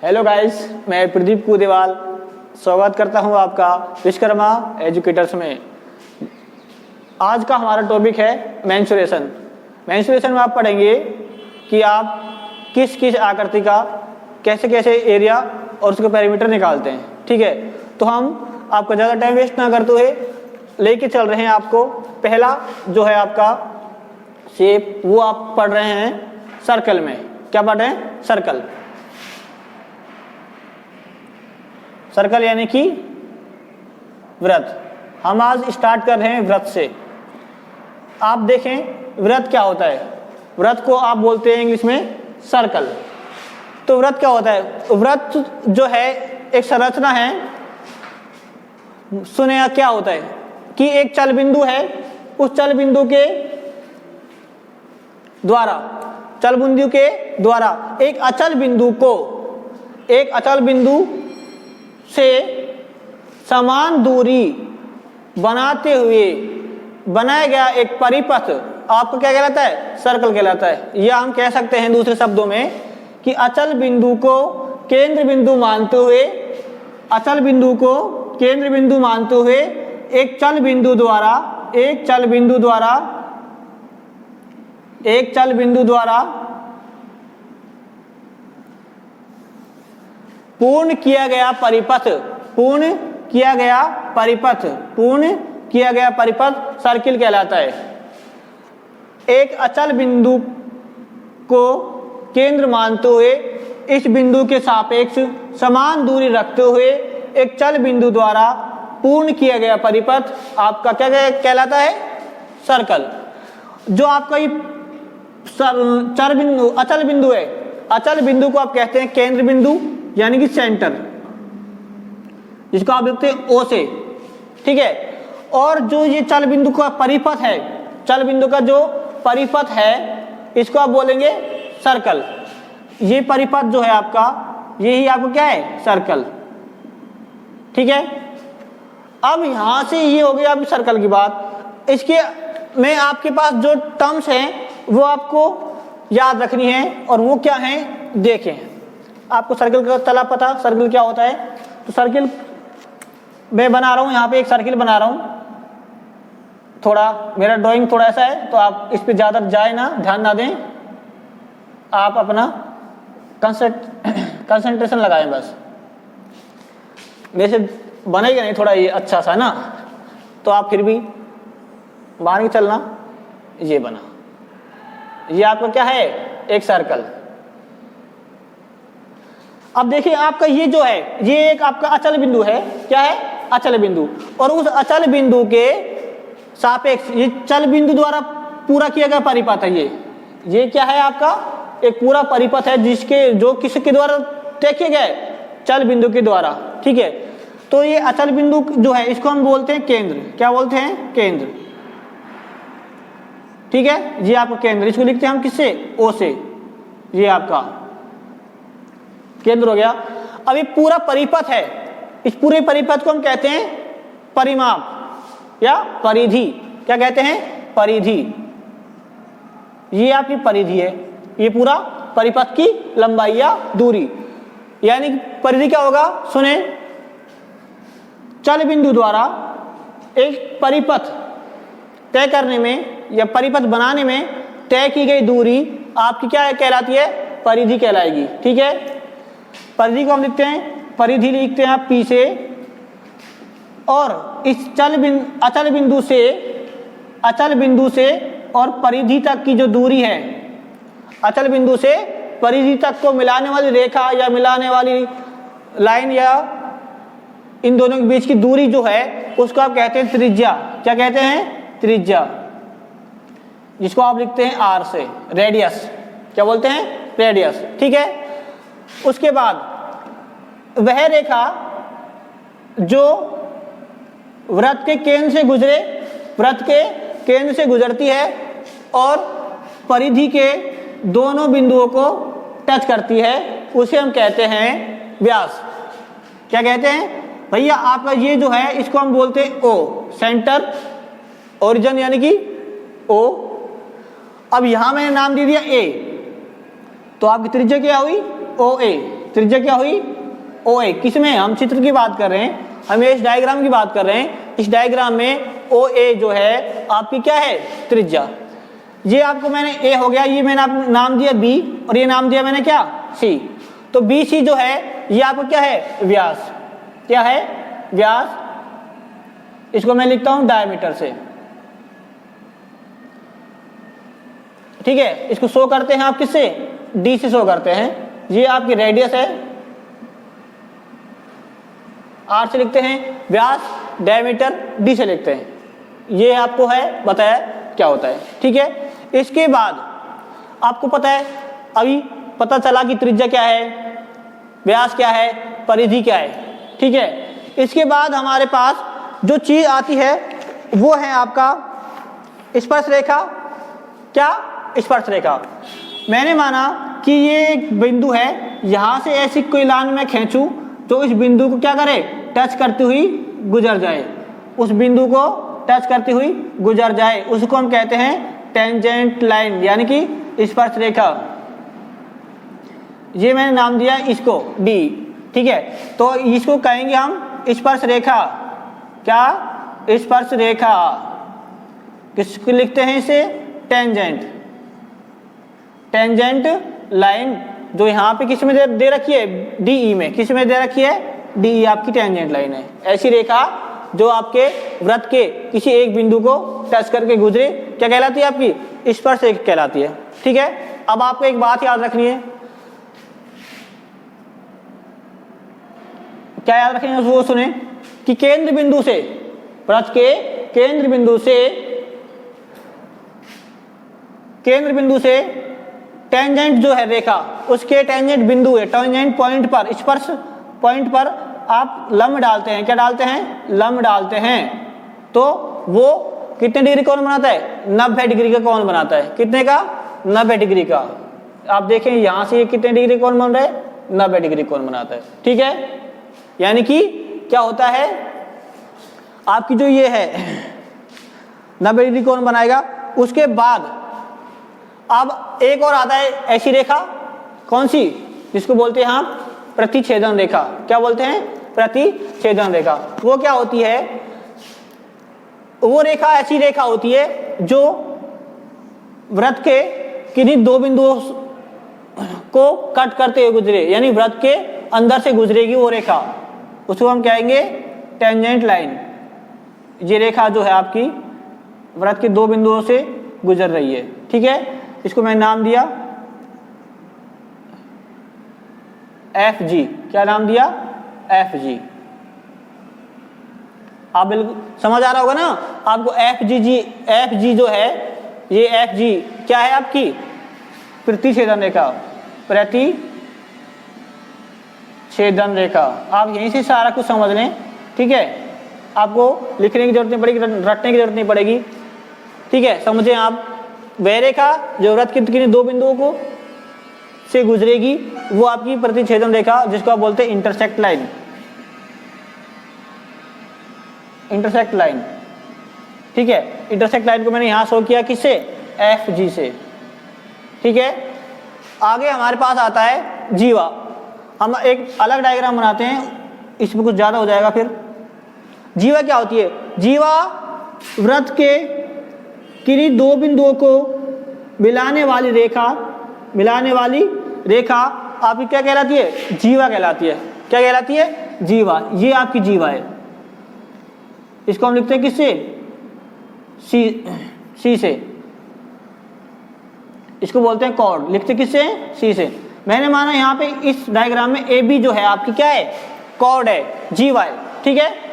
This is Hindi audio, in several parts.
हेलो गाइस, मैं प्रदीप कुदेवाल स्वागत करता हूं आपका विश्वकर्मा एजुकेटर्स में। आज का हमारा टॉपिक है मेंस्ट्रुएशन। मेंस्ट्रुएशन में आप पढ़ेंगे कि आप किस किस आकृति का कैसे कैसे एरिया और उसके पैरामीटर निकालते हैं। ठीक है, तो हम आपका ज़्यादा टाइम वेस्ट ना करते हुए लेके चल रहे हैं आपको। पहला जो है आपका शेप, वो आप पढ़ रहे हैं सर्कल में। क्या पढ़ रहे हैं? सर्कल। सर्कल यानी कि वृत्त। हम आज स्टार्ट कर रहे हैं वृत्त से। आप देखें वृत्त क्या होता है। वृत्त को आप बोलते हैं इंग्लिश में सर्कल। तो वृत्त क्या होता है? वृत्त जो है एक संरचना है। सुने क्या होता है कि एक चल बिंदु है, उस चल बिंदु के द्वारा एक अचल बिंदु से समान दूरी बनाते हुए बनाया गया एक परिपथ आपको क्या कहलाता है? सर्कल कहलाता है। या हम कह सकते हैं दूसरे शब्दों में कि अचल बिंदु को केंद्र बिंदु मानते हुए एक चल बिंदु द्वारा पूर्ण किया गया परिपथ सर्किल कहलाता है। एक अचल बिंदु को केंद्र मानते हुए इस बिंदु के सापेक्ष समान दूरी रखते हुए एक चल बिंदु द्वारा पूर्ण किया गया परिपथ आपका क्या कहलाता है? सर्कल। जो आपका ये अचल बिंदु है, अचल बिंदु को आप कहते हैं केंद्र बिंदु यानी कि सेंटर, जिसको आप लिखते हैं ओ से। ठीक है, और जो ये चल बिंदु का परिपथ है, चल बिंदु का जो परिपथ है, इसको आप बोलेंगे सर्कल। ये परिपथ जो है आपका, यही आपको क्या है? सर्कल। ठीक है, अब यहां से ये हो गई आपकी सर्कल की बात। इसके में आपके पास जो टर्म्स हैं वो आपको याद रखनी है, और वो क्या है देखें। आपको सर्कल का चला पता सर्कल क्या होता है? तो सर्कल मैं बना रहा हूं, यहाँ पे एक सर्कल बना रहा हूं। थोड़ा मेरा ड्राइंग थोड़ा ऐसा है, तो आप इस पे ज़्यादा जाए ना, ध्यान ना दें। आप अपना कंसंट्रेशन लगाएं बस। वैसे बनेगा नहीं थोड़ा ये अच्छा सा ना, तो आप फिर भी मान के चलना। ये बना, ये आपका क्या है? एक सर्कल। अब देखिए आपका ये जो है, ये एक आपका अचल बिंदु है। क्या है? अचल बिंदु। और उस अचल बिंदु के सापेक्ष ये चल बिंदु द्वारा पूरा किया गया परिपथ है। ये क्या है आपका? एक पूरा परिपथ है जो किसके द्वारा तय किया गया है? चल बिंदु के द्वारा। ठीक है, तो ये अचल बिंदु जो है इसको हम बोलते हैं केंद्र। क्या बोलते हैं? केंद्र। ठीक है, ये आपका केंद्र। इसको लिखते हैं हम किससे? ओ से। ये आपका केंद्र हो गया। अब ये पूरा परिपथ है, इस पूरे परिपथ को हम कहते हैं परिमाप या परिधि। क्या कहते हैं? परिधि। ये आपकी परिधि है, ये पूरा परिपथ की लंबाई या दूरी। यानी परिधि क्या होगा? सुने, चल बिंदु द्वारा एक परिपथ तय करने में या परिपथ बनाने में तय की गई दूरी आपकी क्या कहलाती है? परिधि कहलाएगी। ठीक है, परिधि को हम लिखते हैं, परिधि लिखते हैं आप पी से। और इस अचल बिंदु से और परिधि तक की जो दूरी है, अचल बिंदु से परिधि तक को मिलाने वाली रेखा या मिलाने वाली लाइन या इन दोनों के बीच की दूरी जो है उसको आप कहते हैं त्रिज्या। क्या कहते हैं? त्रिज्या, जिसको आप लिखते हैं आर से, रेडियस। क्या बोलते हैं? रेडियस। ठीक है, उसके बाद वह रेखा जो वृत्त के केंद्र से गुजरती है और परिधि के दोनों बिंदुओं को टच करती है, उसे हम कहते हैं व्यास। क्या कहते हैं भैया? आपका ये जो है इसको हम बोलते हैं ओ, सेंटर ओरिजिन यानी कि ओ। अब यहां मैंने नाम दे दिया ए, तो आपकी त्रिज्या क्या हुई? ओ ए। त्रिज्या क्या हुई OA। किसमें, हम चित्र की बात कर रहे हैं, हम इस डायग्राम की बात कर रहे हैं। इस डायग्राम में OA जो है आपकी क्या है, त्रिज्या। ये आपको मैंने A हो गया, ये मैंने नाम दिया B और ये नाम दिया मैंने क्या, C। तो BC जो है ये आपका क्या है, व्यास। क्या है, व्यास। इसको मैं लिखता हूं डायमीटर से, ठीक है। इसको शो करते हैं आप किससे, D से शो करते हैं। ये आपकी रेडियस है, R से लिखते हैं, व्यास डायमीटर D से लिखते हैं। ये आपको है बताया क्या होता है, ठीक है। इसके बाद आपको पता है, अभी पता चला कि त्रिज्या क्या है, व्यास क्या है, परिधि क्या है, ठीक है। इसके बाद हमारे पास जो चीज आती है वो है आपका स्पर्श रेखा। क्या, स्पर्श रेखा। मैंने माना कि ये एक बिंदु है, यहां से ऐसी कोई लाइन मैं खींचूं तो इस बिंदु को क्या करे, टच करती हुई गुजर जाए, उस बिंदु को टच करती हुई गुजर जाए, उसको हम कहते हैं टेंजेंट लाइन, यानी कि स्पर्श रेखा। ये मैंने नाम दिया इसको D, ठीक है। तो इसको कहेंगे हम स्पर्श रेखा। क्या, स्पर्श रेखा। किसको लिखते हैं इसे, टेंजेंट, टेंजेंट लाइन, जो यहाँ पे किस में दे रखी है, DE में। किस में दे रखी है, DE आपकी टेंजेंट लाइन है। ऐसी रेखा जो आपके वृत्त के किसी एक बिंदु को टच करके गुजरे, क्या कहलाती है, आपकी स्पर्श रेखा कहलाती है, ठीक है। अब आपको एक बात याद रखनी है, क्या याद रखेंगे वो सुने, कि केंद्र बिंदु से, वृत्त के केंद्र बिंदु से टेंजेंट जो है रेखा, उसके टेंजेंट बिंदु है, टेंजेंट पॉइंट पर, स्पर्श पॉइंट पर आप लंब डालते हैं। क्या डालते हैं, लंब डालते हैं। तो वो कितने डिग्री कोण बनाता है, 90 डिग्री का कोण बनाता है। कितने का, 90 डिग्री का। आप देखें यहां से ये कितने डिग्री कोण बन रहा है, 90 डिग्री कोण बनाता है, ठीक है। यानी कि क्या होता है, आपकी जो ये है 90 डिग्री कोण बनाएगा। उसके बाद अब एक और आता है ऐसी रेखा, कौन सी, जिसको बोलते हैं हम प्रतिच्छेदन रेखा। क्या बोलते हैं, प्रतिच्छेदन रेखा। वो क्या होती है, वो रेखा ऐसी रेखा होती है जो वृत्त के किन्हीं दो बिंदुओं को कट करते हुए गुजरे, यानी वृत्त के अंदर से गुजरेगी वो रेखा, उसको हम कहेंगे टेंजेंट लाइन। ये रेखा जो है आपकी वृत्त के दो बिंदुओं से गुजर रही है, ठीक है। इसको मैं नाम दिया FG। क्या नाम दिया, FG। आप बिल्कुल समझ आ रहा होगा ना आपको। FG जो है, ये FG क्या है, आपकी प्रतिच्छेदन रेखा, प्रतिच्छेदन रेखा। आप यहीं से सारा कुछ समझ लें, ठीक है। आपको लिखने की जरूरत नहीं पड़ेगी, रटने की जरूरत नहीं पड़ेगी, ठीक है। समझें आप, वह रेखा जो वृत्त के किन्हीं दो बिंदुओं को से गुजरेगी वो आपकी प्रतिच्छेदन रेखा, जिसको आप बोलते हैं इंटरसेक्ट लाइन। इंटरसेक्ट लाइन, ठीक है। इंटरसेक्ट लाइन को मैंने यहां शो किया, किससे, FG से, ठीक है। आगे हमारे पास आता है जीवा। हम एक अलग डायग्राम बनाते हैं, इसमें कुछ ज्यादा हो जाएगा फिर। जीवा क्या होती है, जीवा वृत्त के किन्हीं दो बिंदुओं को मिलाने वाली रेखा आपकी क्या कहलाती है, जीवा कहलाती है। क्या कहलाती है, जीवा। ये आपकी जीवा है। इसको हम लिखते हैं किससे, सी से। इसको बोलते हैं कॉर्ड। लिखते किससे, सी से। मैंने माना यहाँ पे इस डायग्राम में AB जो है आपकी क्या है, कॉर्ड है, जीवा है, ठीक है।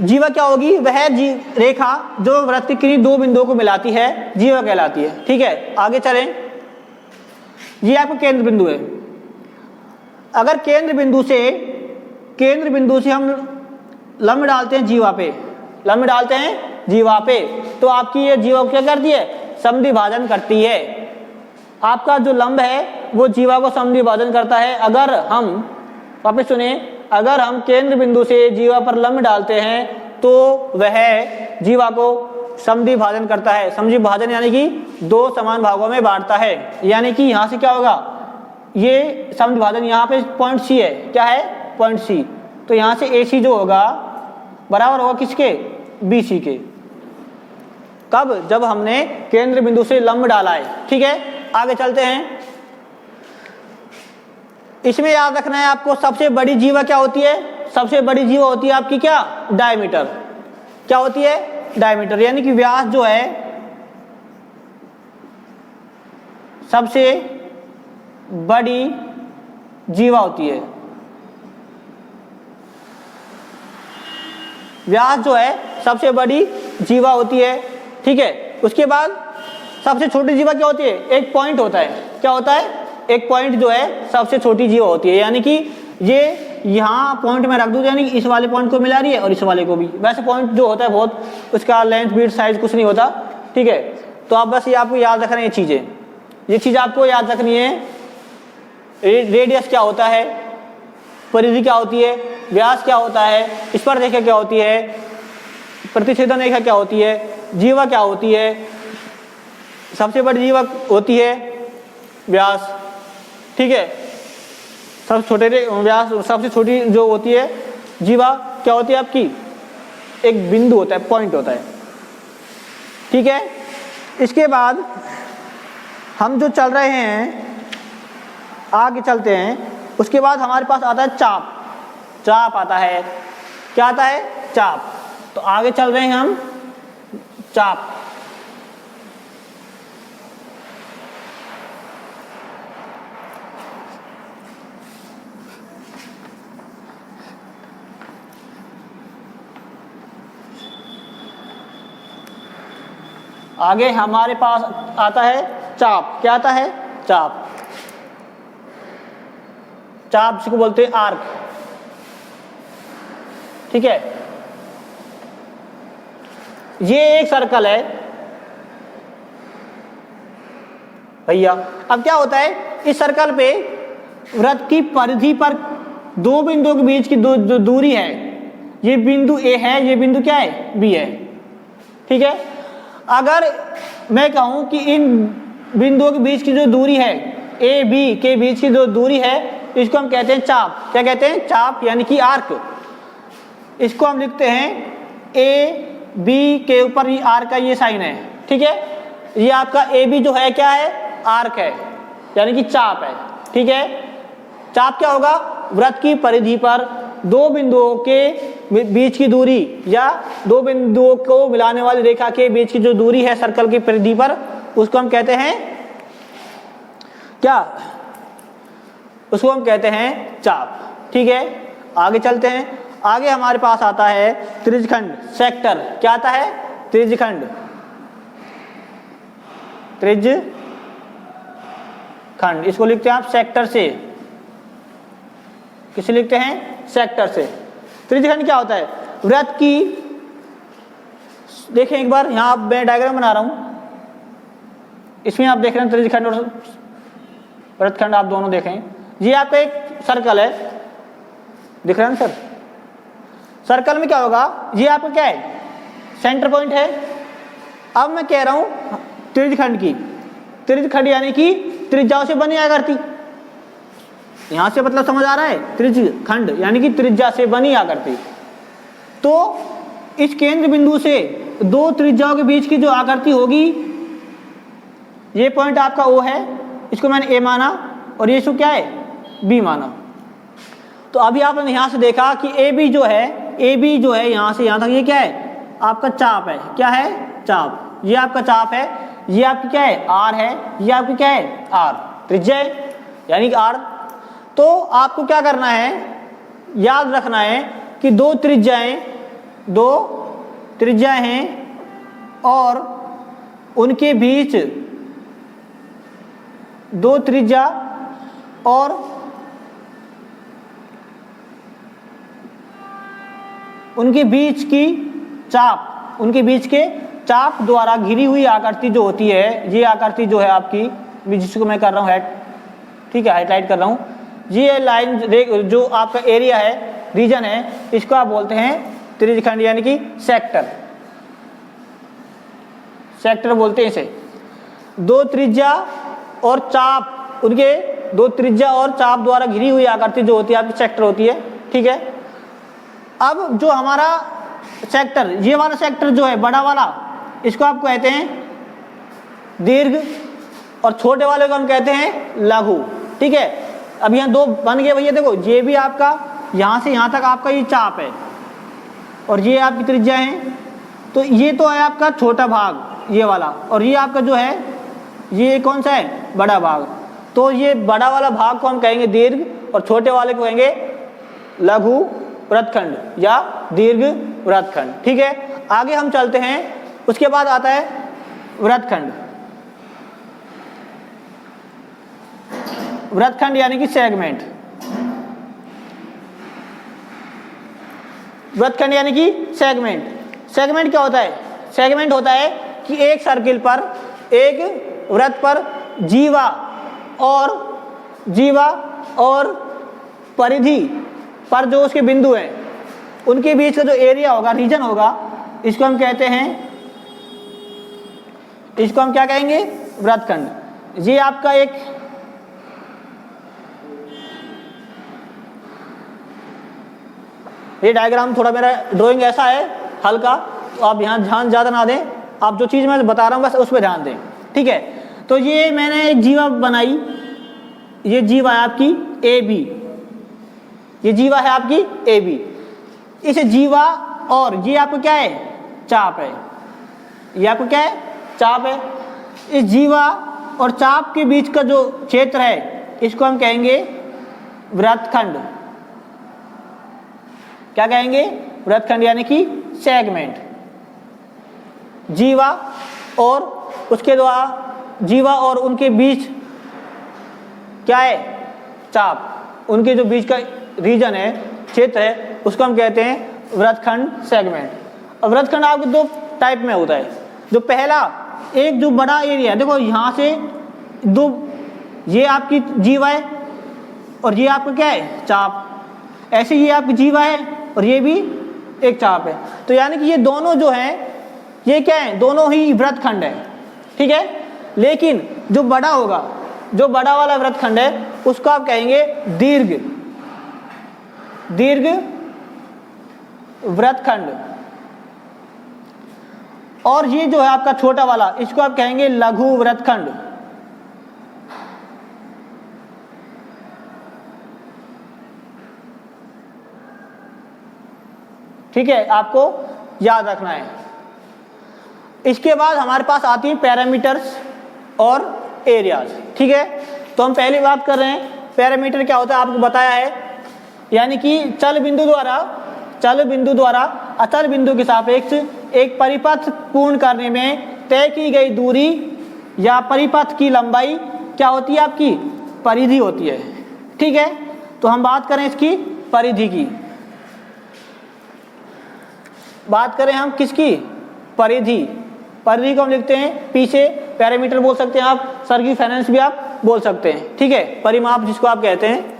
जीवा क्या होगी, वह रेखा जो वृत्त के किन्हीं दो बिंदुओं को मिलाती है, जीवा कहलाती है, ठीक है। आगे चलें, ये आपका केंद्र बिंदु है। अगर केंद्र बिंदु से हम लंब डालते हैं जीवा पे, तो आपकी ये जीवा क्या करती है, समद्विभाजन करती है। आपका जो लंब है वो जीवा को समद्विभाजन करता है। अगर हम, वापस सुने, अगर हम केंद्र बिंदु से जीवा पर लंब डालते हैं तो वह जीवा को समद्विभाजन करता है। समद्विभाजन यानी कि दो समान भागों में बांटता है। यानी कि यहां से क्या होगा, ये समद्विभाजन यहाँ पे पॉइंट सी है, क्या है, पॉइंट सी, तो यहाँ से ए सी जो होगा बराबर होगा किसके, बी सी के। कब, जब हमने केंद्र बिंदु से लंब डाला है। ठीक है, आगे चलते हैं। इसमें याद रखना है आपको, सबसे बड़ी जीवा क्या होती है, सबसे बड़ी जीवा होती है आपकी क्या, डायमीटर। क्या होती है, डायमीटर, यानी कि व्यास जो है सबसे बड़ी जीवा होती है। व्यास जो है सबसे बड़ी जीवा होती है। ठीक है, उसके बाद सबसे छोटी जीवा क्या होती है, एक पॉइंट होता है। क्या होता है, एक पॉइंट जो है सबसे छोटी जीवा होती है, यानी कि ये यहाँ पॉइंट में रख दूँ, यानी कि इस वाले पॉइंट को मिला रही है और इस वाले को भी। वैसे पॉइंट जो होता है बहुत, उसका लेंथ विड्थ साइज कुछ नहीं होता। ठीक है, तो आप बस ये आपको याद रखना है, ये चीज़ें, ये चीज़ आपको याद रखनी है। रेडियस क्या होता है, परिधि क्या होती है, व्यास क्या होता है, स्पर्शरेखा क्या होती है, प्रतिच्छेदन रेखा क्या होती है, जीवा क्या होती है, सबसे बड़ी जीवा होती है व्यास। ठीक है, सबसे छोटे व्यास, सबसे छोटी जो होती है जीवा क्या होती है आपकी, एक बिंदु होता है, पॉइंट होता है। ठीक है, इसके बाद हम जो चल रहे हैं आगे चलते हैं, उसके बाद हमारे पास आता है चाप। चाप आता है, क्या आता है, चाप। तो आगे चल रहे हैं हम, चाप। आगे हमारे पास आता है चाप। क्या आता है, चाप। चाप जिसको बोलते हैं आर्क। ठीक है, ये एक सर्कल है भैया। अब क्या होता है, इस सर्कल पे वृत्त की परिधि पर दो बिंदुओं के बीच की जो दूरी है, ये बिंदु ए है, ये बिंदु क्या है, बी है। ठीक है, अगर मैं कहूं कि इन बिंदुओं के बीच की जो दूरी है, ए बी के बीच की जो दूरी है, इसको हम कहते हैं चाप। क्या कहते हैं, चाप, यानी कि आर्क। इसको हम लिखते हैं ए बी के ऊपर ये आर्क का ये साइन है। ठीक है, ये आपका ए बी जो है क्या है, आर्क है, यानी कि चाप है। ठीक है, चाप क्या होगा, वृत्त की परिधि पर दो बिंदुओं के बीच की दूरी या दो बिंदुओं को मिलाने वाली रेखा के बीच की जो दूरी है सर्कल की परिधि पर, उसको हम कहते हैं क्या, उसको हम कहते हैं चाप। ठीक है, आगे चलते हैं। आगे हमारे पास आता है त्रिज्यखंड, सेक्टर। क्या आता है, त्रिज्यखंड। त्रिज्यखंड, इसको लिखते हैं आप सेक्टर से। किसे लिखते हैं, सेक्टर से। त्रिज्यखंड क्या होता है, वृत्त की, देखें एक बार यहां मैं डायग्राम बना रहा हूं, इसमें आप देख रहे हैं त्रिज्यखंड और वृत्तखंड, आप दोनों देखें। ये आपका एक सर्कल है, दिख रहा है ना सर। सर्कल में क्या होगा, ये आपका क्या है, सेंटर पॉइंट है। अब मैं कह रहा हूं त्रिज्यखंड की, त्रिज्यखंड यानी कि त्रिज्याओं से बनी आकृति। यहां से मतलब समझ आ रहा है, त्रिज्यखंड यानी कि त्रिज्या से बनी आकृति। तो इस केंद्र बिंदु से दो त्रिज्याओं के बीच की जो आकृति होगी, ये पॉइंट आपका ओ है, इसको मैंने ए माना, और ये इसको क्या है, बी माना। तो अभी आपने यहां से देखा कि ए बी जो है, ए बी जो है यहां से यहां तक, ये क्या है, आपका चाप है। क्या है, चाप। ये आपका चाप है, ये आपकी क्या है, आर है, ये आपकी क्या है, आर, त्रिज्या है, यानी कि आर। तो आपको क्या करना है, याद रखना है कि दो त्रिज्याएं हैं और उनके बीच दो त्रिज्या और उनके बीच की चाप, उनके बीच के चाप द्वारा घिरी हुई आकृति जो होती है, ये आकृति जो है आपकी, जिसको मैं कर रहा हूँ हेड, ठीक है, हाईलाइट कर रहा हूँ, ये लाइन जो आपका एरिया है, रीजन है, इसको आप बोलते हैं त्रिज्यखंड यानी कि सेक्टर। सेक्टर बोलते हैं इसे। दो त्रिज्या और चाप, उनके दो त्रिज्या और चाप द्वारा घिरी हुई आकृति जो होती है आपकी सेक्टर होती है, ठीक है। अब जो हमारा सेक्टर, ये वाला सेक्टर जो है बड़ा वाला, इसको आप कहते हैं दीर्घ और छोटे वाले को हम कहते हैं लघु, ठीक है। अब यहाँ दो बन गए भैया, देखो ये भी आपका यहाँ से यहाँ तक आपका ये चाप है और ये आपकी त्रिज्या है, तो ये तो है आपका छोटा भाग ये वाला, और ये आपका जो है ये कौन सा है, बड़ा भाग। तो ये बड़ा वाला भाग को हम कहेंगे दीर्घ और छोटे वाले को कहेंगे लघु वृत्तखंड या दीर्घ वृत्तखंड, ठीक है। आगे हम चलते हैं, उसके बाद आता है वृत्तखंड। वृत्तखंड यानी कि सेगमेंट। वृत्तखंड यानी कि सेगमेंट। सेगमेंट क्या होता है? सेगमेंट होता है कि एक सर्किल पर, एक वृत्त पर जीवा और परिधि पर जो उसके बिंदु हैं उनके बीच का जो एरिया होगा, रीजन होगा, इसको हम कहते हैं, इसको हम क्या कहेंगे, वृत्तखंड। ये आपका एक ये डायग्राम, थोड़ा मेरा ड्राइंग ऐसा है हल्का, तो आप यहाँ ध्यान ज़्यादा ना दें, आप जो चीज़ मैं बता रहा हूँ बस उस पर ध्यान दें, ठीक है। तो ये मैंने एक जीवा बनाई, ये जीवा है आपकी ए बी, ये जीवा है आपकी ए बी। इस जीवा और ये आपको क्या है, चाप है, ये आपको क्या है, चाप है। इस जीवा और चाप के बीच का जो क्षेत्र है इसको हम कहेंगे वृत्तखंड। क्या कहेंगे, वृत्तखंड यानी कि सेगमेंट। जीवा और उसके द्वारा, जीवा और उनके बीच क्या है, चाप, उनके जो बीच का रीजन है, क्षेत्र है, उसको हम कहते हैं वृत्तखंड, सेगमेंट। और वृत्तखंड आपके दो टाइप में होता है। जो पहला, एक जो बड़ा एरिया, देखो यहाँ से दो, ये आपकी जीवा है और ये आपका क्या है, चाप। ऐसे ये आपकी जीवा है और ये भी एक चाप है, तो यानी कि ये दोनों जो हैं ये क्या है, दोनों ही वृत्तखंड है, ठीक है। लेकिन जो बड़ा होगा, जो बड़ा वाला वृत्तखंड है उसको आप कहेंगे दीर्घ, दीर्घ वृत्तखंड। और ये जो है आपका छोटा वाला, इसको आप कहेंगे लघु वृत्तखंड। ठीक है, आपको याद रखना है। इसके बाद हमारे पास आती है पैरामीटर्स और एरियाज, ठीक है। तो हम पहली बात कर रहे हैं, पैरामीटर क्या होता है आपको बताया है, यानी कि चल बिंदु द्वारा अचल बिंदु के सापेक्ष एक परिपथ पूर्ण करने में तय की गई दूरी या परिपथ की लंबाई क्या होती है, आपकी परिधि होती है, ठीक है। तो हम बात करें इसकी परिधि की, बात करें हम किसकी, परिधि। परिधि को हम लिखते हैं पीछे, पैरामीटर बोल सकते हैं आप, सर्किल फाइनेंस भी आप बोल सकते हैं, ठीक है, परिमाप जिसको आप कहते हैं।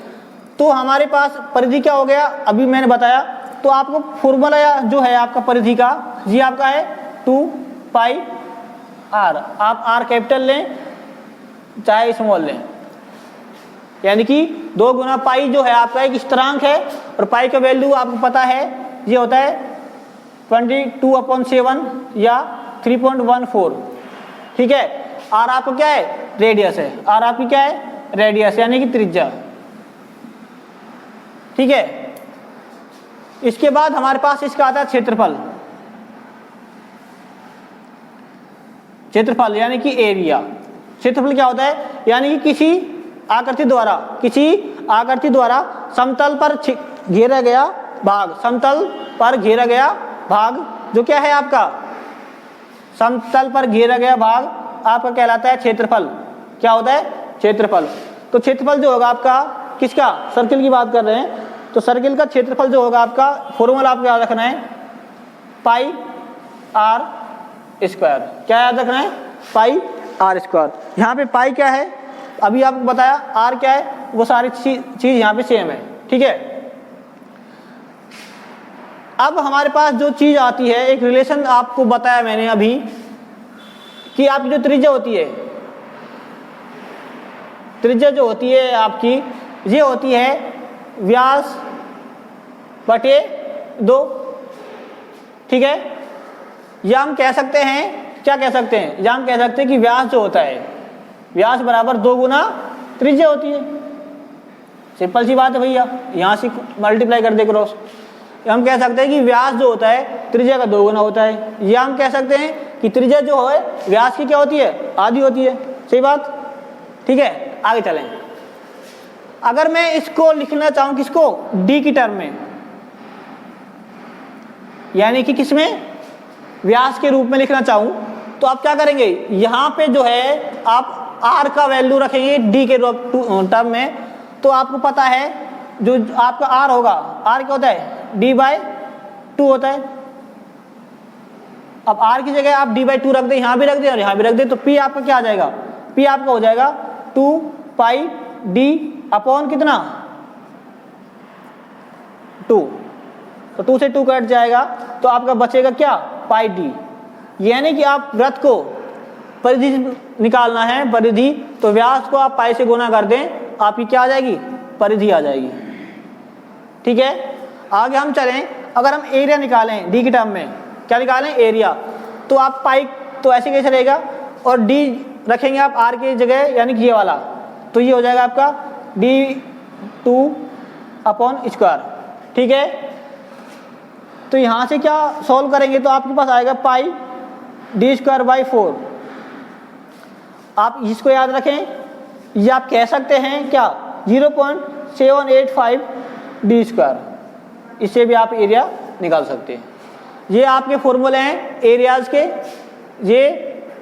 तो हमारे पास परिधि क्या हो गया, अभी मैंने बताया। तो आपको फॉर्मूला जो है आपका परिधि का, ये आपका है 2 पाई आर। आप आर कैपिटल लें चाहे स्मॉल लें, यानी कि 2 गुना पाई जो है आपका एक स्थिरांक है, और पाई का वैल्यू आपको पता है ये होता है 22/7 या 3.14, ठीक है। आर आपको क्या है, रेडियस है, आर आपकी क्या है, रेडियस यानी कि त्रिज्या, ठीक है। इसके बाद हमारे पास इसका आता है क्षेत्रफल। क्षेत्रफल यानी कि एरिया। क्षेत्रफल क्या होता है, यानी कि किसी आकृति द्वारा समतल पर घेरा गया भाग, समतल पर घेरा गया भाग जो क्या है आपका, समतल पर घेरा गया भाग आपका कहलाता है क्षेत्रफल। क्या होता है, क्षेत्रफल। तो क्षेत्रफल जो होगा आपका किसका, सर्किल की बात कर रहे हैं, तो सर्किल का क्षेत्रफल जो होगा आपका, फॉर्मूला आपको याद रखना है पाई आर स्क्वायर। क्या याद रखना है, पाई आर स्क्वायर। यहाँ पे पाई क्या है अभी आपको बताया, आर क्या है, वो सारी चीज यहाँ पे सेम है, ठीक है। अब हमारे पास जो चीज आती है, एक रिलेशन आपको बताया मैंने अभी कि आपकी जो त्रिज्या होती है, त्रिज्या जो होती है आपकी ये होती है व्यास बटे 2, ठीक है। या हम कह सकते हैं, क्या कह सकते हैं, या हम कह सकते हैं कि व्यास जो होता है, व्यास बराबर 2 गुना त्रिज्या होती है। सिंपल सी बात है भैया, यहाँ से मल्टीप्लाई कर दे क्रॉस। हम कह सकते हैं कि व्यास जो होता है त्रिज्या का 2 गुना होता है। या हम कह सकते हैं कि त्रिज्या जो है व्यास की क्या होती है, आधी होती है। सही बात, ठीक है। आगे चलें। अगर मैं इसको लिखना चाहूं किसको, डी की टर्म में, यानी कि किसमें, व्यास के रूप में लिखना चाहूं, तो आप क्या करेंगे, यहां पे जो है आप आर का वैल्यू रखेंगे डी के टर्म में। तो आपको पता है जो आपका आर होगा, आर क्या होता है, डी बाय 2 होता है। अब आर की जगह आप डी बाई 2 रख दें, यहां भी रख दें और यहां भी रख दें, तो पी आपका क्या आ जाएगा, पी आपका हो जाएगा 2 पाई डी अपॉन कितना 2। तो 2 से 2 कट जाएगा, तो आपका बचेगा क्या, पाई डी। यानी कि आप वृत्त को परिधि निकालना है, परिधि, तो व्यास को आप पाई से गुना कर दें, आपकी क्या आ जाएगी, परिधि आ जाएगी। ठीक है। आगे हम चलें, अगर हम एरिया निकालें डी की टर्म में, क्या निकालें, एरिया, तो आप पाई, तो ऐसे कैसे रहेगा, और डी रखेंगे आप आर की जगह, यानी कि ये वाला, तो ये हो जाएगा आपका d2 अपॉन स्क्वायर। ठीक है। तो यहां से क्या सॉल्व करेंगे, तो आपके पास आएगा पाई डी स्क्वायर बाई 4। आप इसको याद रखें, या आप कह सकते हैं क्या, 0.785 डी स्क्वायर। इससे भी आप एरिया निकाल सकते हैं। ये आपके फॉर्मूले हैं एरियाज के। ये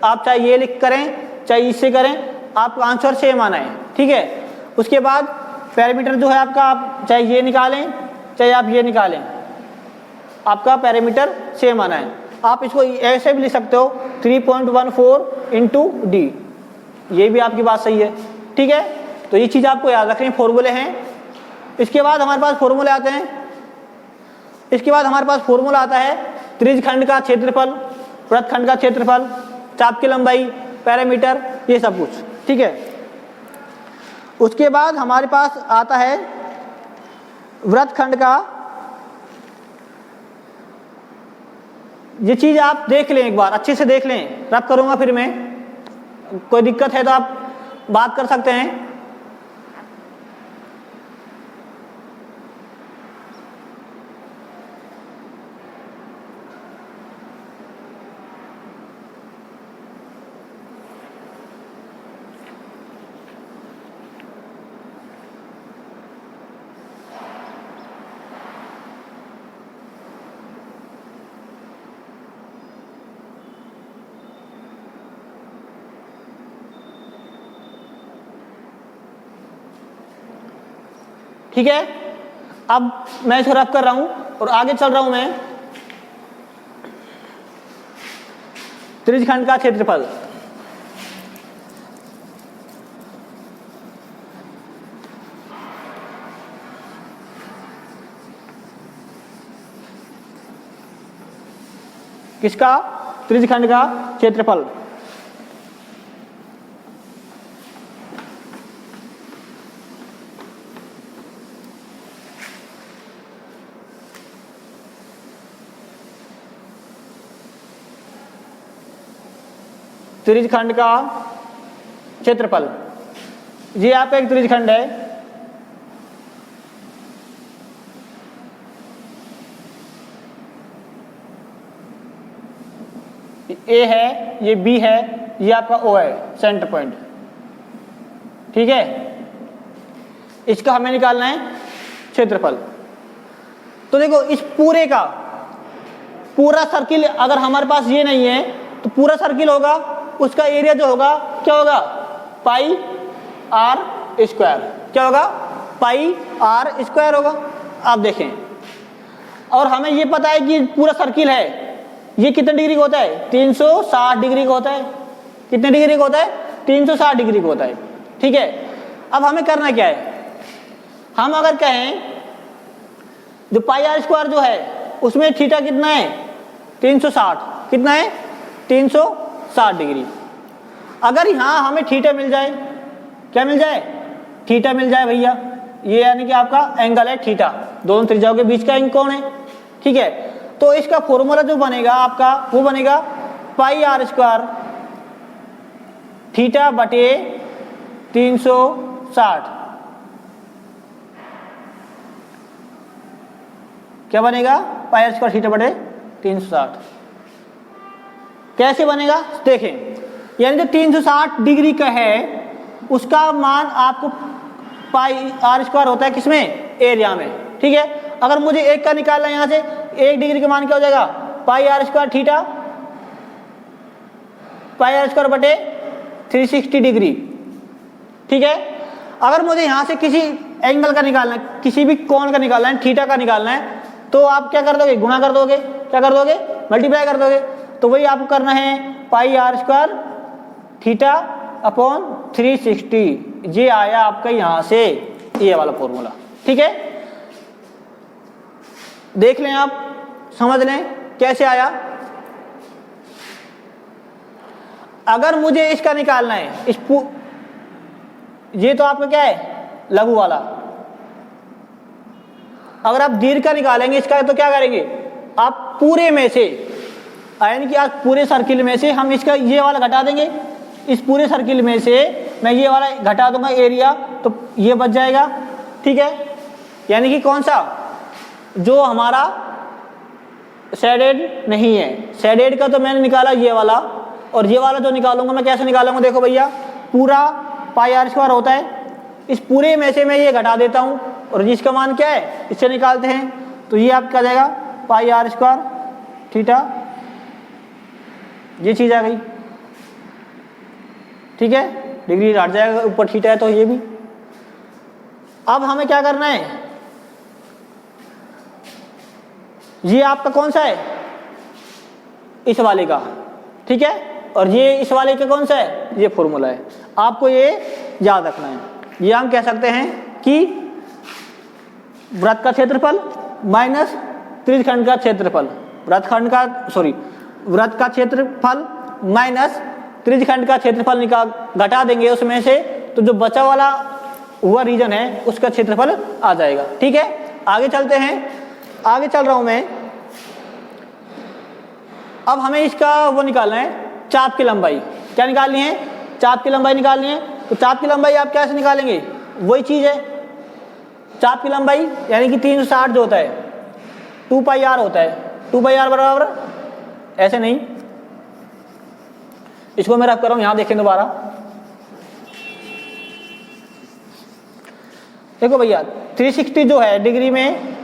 आप चाहे ये लिख करें चाहे इससे करें, आपका आंसर सेम आना है। ठीक है। उसके बाद पैरामीटर जो है आपका, आप चाहे ये निकालें चाहे आप ये निकालें, आपका पैरामीटर सेम आना है। आप इसको ऐसे भी लिख सकते हो 3.14 इंटू डी, ये भी आपकी बात सही है। ठीक है। तो ये चीज़ आपको याद रखनी, फॉर्मूले हैं। इसके बाद हमारे पास फॉर्मूले आते हैं, इसके बाद हमारे पास फॉर्मूला आता है त्रिज्यखंड का क्षेत्रफल, वृत्तखंड का क्षेत्रफल, चाप की लंबाई, पैरामीटर, ये सब कुछ। ठीक है। उसके बाद हमारे पास आता है वृत्तखंड का, ये चीज आप देख लें, एक बार अच्छे से देख लें, रब करूंगा फिर मैं, कोई दिक्कत है तो आप बात कर सकते हैं। ठीक है। अब मैं इसको रफ कर रहा हूं और आगे चल रहा हूं मैं। त्रिज्यखंड का क्षेत्रफल, किसका, त्रिज्यखंड का क्षेत्रफल। त्रिज्यखंड का क्षेत्रफल, ये आपका एक त्रिज्यखंड है। ए है, ये बी है, ये आपका ओ है, सेंटर पॉइंट। ठीक है। इसका हमें निकालना है क्षेत्रफल। तो देखो इस पूरे का पूरा सर्किल, अगर हमारे पास ये नहीं है तो पूरा सर्किल होगा, उसका एरिया जो होगा क्या होगा, पाई आर स्क्वायर। क्या होगा, पाई आर स्क्वायर होगा। आप देखें, और हमें ये पता है कि पूरा सर्किल है, ये कितने डिग्री का होता है, 360 डिग्री का होता है। कितने डिग्री का होता है, 360 डिग्री का होता है। ठीक है। अब हमें करना क्या है, हम अगर कहें जो पाई आर स्क्वायर जो है उसमें थीटा कितना है, 360, कितना है, 360 डिग्री। अगर यहां हमें थीटा मिल जाए, क्या मिल जाए, थीटा मिल जाए भैया। ये यानी कि आपका एंगल है थीटा, दोनों त्रिज्याओं के बीच का एंगल कौन है, ठीक है। तो इसका फॉर्मूला जो बनेगा आपका वो बनेगा पाई आर स्क्वायर थीटा बटे 360। क्या बनेगा, पाई आर स्क्वायर थीटा बटे 360। कैसे बनेगा देखें, यानी जो 360 डिग्री का है उसका मान आपको पाई आर स्क्वायर होता है किसमें, एरिया में, ठीक है। अगर मुझे एक का निकालना है, यहां से 1 डिग्री का मान क्या हो जाएगा, pi r square theta pi r square बटे 360 डिग्री, ठीक है। अगर मुझे यहां से किसी एंगल का निकालना है, किसी भी कोण का निकालना है, थीटा का निकालना है, तो आप क्या कर दोगे, गुणा कर दोगे, क्या कर दोगे, मल्टीप्लाई कर दोगे। तो वही आपको करना है पाई आर स्क्वायर थीटा अपॉन 360। ये आया आपका यहां से ये वाला फॉर्मूला, ठीक है। देख लें आप, समझ लें कैसे आया। अगर मुझे इसका निकालना है, ये तो आपका क्या है, लघु वाला। अगर आप दीर्घ का निकालेंगे इसका, तो क्या करेंगे आप, पूरे में से यानी कि आज पूरे सर्किल में से हम इसका ये वाला घटा देंगे, इस पूरे सर्किल में से मैं ये वाला घटा दूंगा एरिया, तो ये बच जाएगा, ठीक है। यानी कि कौन सा, जो हमारा शेडेड नहीं है, शेडेड का तो मैंने निकाला ये वाला, और ये वाला जो निकालूंगा मैं कैसे निकालूंगा, देखो भैया पूरा पाई आर स्क्वायर होता है, इस पूरे में से मैं ये घटा देता हूं, और जिसका मान क्या है इससे निकालते हैं, तो ये आपका जाएगा पाई आर स्क्वायर थीटा, ये चीज आ गई, ठीक है। डिग्री हट जाएगा, ऊपर थीटा है तो ये भी। अब हमें क्या करना है, ये आपका कौन सा है, इस वाले का, ठीक है, और ये इस वाले का कौन सा है, ये फॉर्मूला है, आपको ये याद रखना है। ये हम कह सकते हैं कि वृत्त का क्षेत्रफल माइनस त्रिज्यखंड का क्षेत्रफल, वृत्त का क्षेत्रफल माइनस त्रिज्यखंड का क्षेत्रफल घटा देंगे उसमें से, तो जो बचा वाला हुआ रीजन है उसका क्षेत्रफल आ जाएगा, ठीक है। आगे चलते हैं, आगे चल रहा हूं मैं। अब हमें इसका वो निकालना है, चाप की लंबाई। क्या निकालनी है, चाप की लंबाई निकालनी है। तो चाप की लंबाई आप कैसे निकालेंगे, वही चीज है, चाप की लंबाई यानी कि 360 जो होता है 2 पाई आर होता है, 2 पाई आर बराबर, ऐसे नहीं, इसको मैं रख कर रहा हूं, यहां देखें दोबारा, देखो भैया 360 जो है डिग्री में,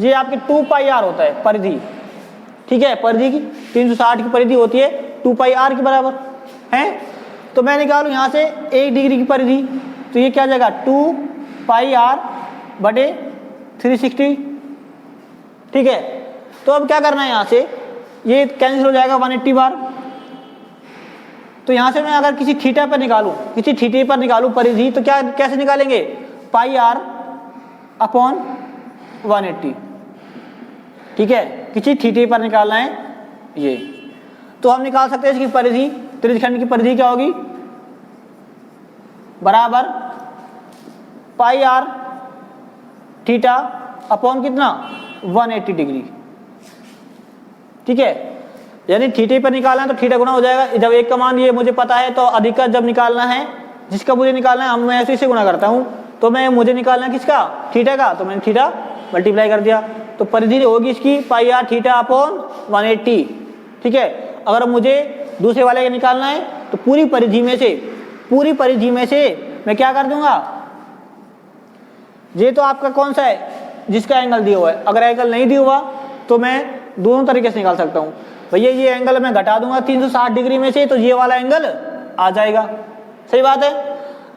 ये आपकी 2 पाई आर होता है परिधि, ठीक है। परिधि की 360 की परिधि होती है 2 पाई आर के बराबर है। तो मैं निकालूं यहां से 1 डिग्री की परिधि, तो ये क्या जाएगा 2 पाई आर बटे 360, ठीक है। तो अब क्या करना है, यहां से ये कैंसिल हो जाएगा 180 बार। तो यहां से मैं अगर किसी थीटा पर निकालूं, किसी थीटे पर निकालूं परिधि, तो क्या कैसे निकालेंगे, पाई आर अपॉन 180, ठीक है। किसी थीटे पर निकालना है ये, तो हम निकाल सकते हैं इसकी परिधि, त्रिज्यखंड की परिधि क्या होगी, बराबर पाई आर थीटा अपॉन कितना 180 डिग्री, ठीक है। यानी थीटे पर निकालना है तो थीटा गुना हो जाएगा। जब एक का मान ये मुझे पता है, तो अधिकता जब निकालना है, जिसका मुझे निकालना है, हम मैं ऐसे से गुना करता हूं, तो मैं मुझे निकालना है किसका, थीटा का, तो मैंने थीटा मल्टीप्लाई कर दिया, तो परिधि होगी इसकी पाई आर थीटा अपॉन 180, ठीक है। अगर मुझे दूसरे वाले का निकालना है, तो पूरी परिधि में से मैं क्या कर दूंगा, ये तो आपका कौन सा है जिसका एंगल दिया हुआ है, अगर एंगल नहीं दिया हुआ तो मैं दोनों तरीके से निकाल सकता हूं। भैया ये एंगल मैं घटा दूंगा 360 डिग्री में से, तो ये वाला एंगल आ जाएगा, सही बात है।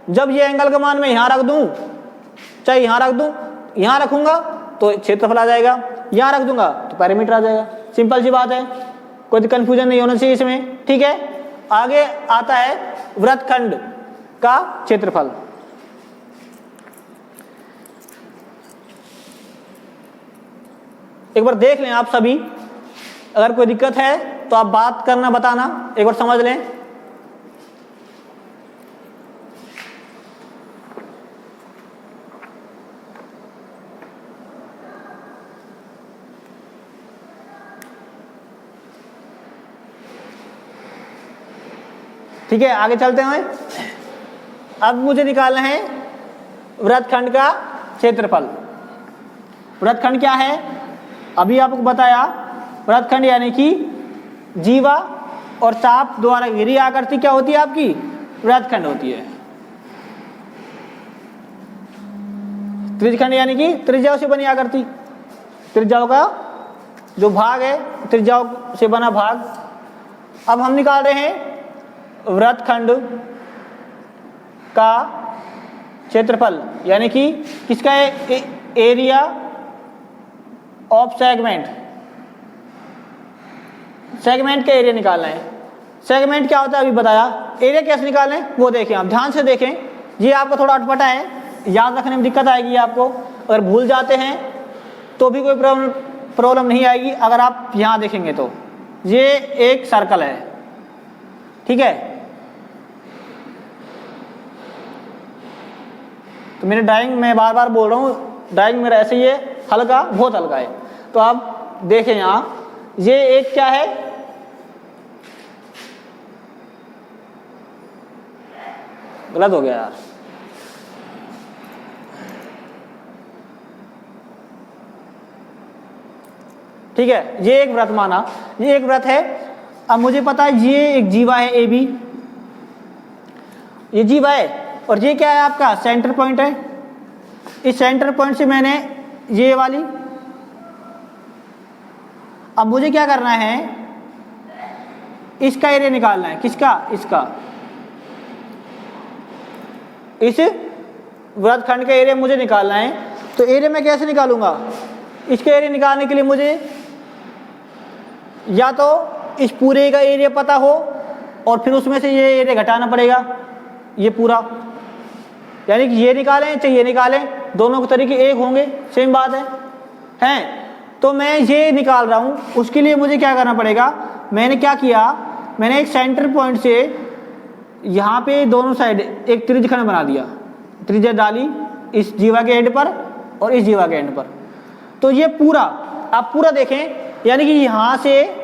जब ये एंगल का मान मैं यहां रख दूं, चाहे यहां रख दूं, यहां रखूंगा तो क्षेत्रफल आ जाएगा, यहां रख दूंगा तो पैरामीटर आ जाएगा, सिंपल सी बात है, कोई कंफ्यूजन नहीं होना चाहिए इसमें, ठीक है। आगे आता है वृत्तखंड का क्षेत्रफल। एक बार देख लें आप सभी, अगर कोई दिक्कत है तो आप बात करना, बताना, एक बार समझ लें। ठीक है, आगे चलते हैं। अब मुझे निकालना है वृत्तखंड का क्षेत्रफल। वृत्तखंड क्या है, अभी आपको बताया, वृत्तखंड यानी कि जीवा और चाप द्वारा घिरी आकृति क्या होती है आपकी, वृत्तखंड होती है। त्रिज्यखंड यानी कि त्रिज्याओं से बनी आकृति, त्रिज्याओं का जो भाग है, त्रिज्याओं से बना भाग। अब हम निकाल रहे हैं वृत्तखंड का क्षेत्रफल, यानी कि किसका एरिया ऑफ सेगमेंट, सेगमेंट का एरिया निकालना है। सेगमेंट क्या होता है अभी बताया, एरिया कैसे निकालना है वो देखें, आप ध्यान से देखें। ये आपको थोड़ा अटपटा है, याद रखने में दिक्कत आएगी आपको, अगर भूल जाते हैं तो भी कोई प्रॉब्लम नहीं आएगी अगर आप यहाँ देखेंगे तो। ये एक सर्कल है, ठीक है, तो मेरे ड्राइंग में बार बार बोल रहा हूँ, ड्राइंग मेरा ऐसे ही है, हल्का, बहुत हल्का है। तो आप देखें यहाँ, ये एक क्या है, गलत हो गया यार, ठीक है, ये एक वृत्त माना, ये एक वृत्त है। अब मुझे पता है ये एक जीवा है ए बी, ये जीवा है, और ये क्या है आपका सेंटर पॉइंट है। इस सेंटर पॉइंट से मैंने ये वाली, अब मुझे क्या करना है, इसका एरिया निकालना है, किसका, इसका, इस वृत्तखंड का एरिया मुझे निकालना है। तो एरिया मैं कैसे निकालूंगा, इसके एरिया निकालने के लिए मुझे या तो इस पूरे का एरिया पता हो और फिर उसमें से ये एरिया घटाना पड़ेगा, ये पूरा, यानी कि ये निकालें चाहे ये निकालें, दोनों के तरीके एक होंगे, सेम बात है, हैं। तो मैं ये निकाल रहा हूँ, उसके लिए मुझे क्या करना पड़ेगा, मैंने क्या किया, मैंने एक सेंटर पॉइंट से यहाँ पे दोनों साइड एक त्रिज्यखंड बना दिया, त्रिज्या डाली इस जीवा के एंड पर और इस जीवा के एंड पर। तो ये पूरा, आप पूरा देखें, यानी कि यहाँ से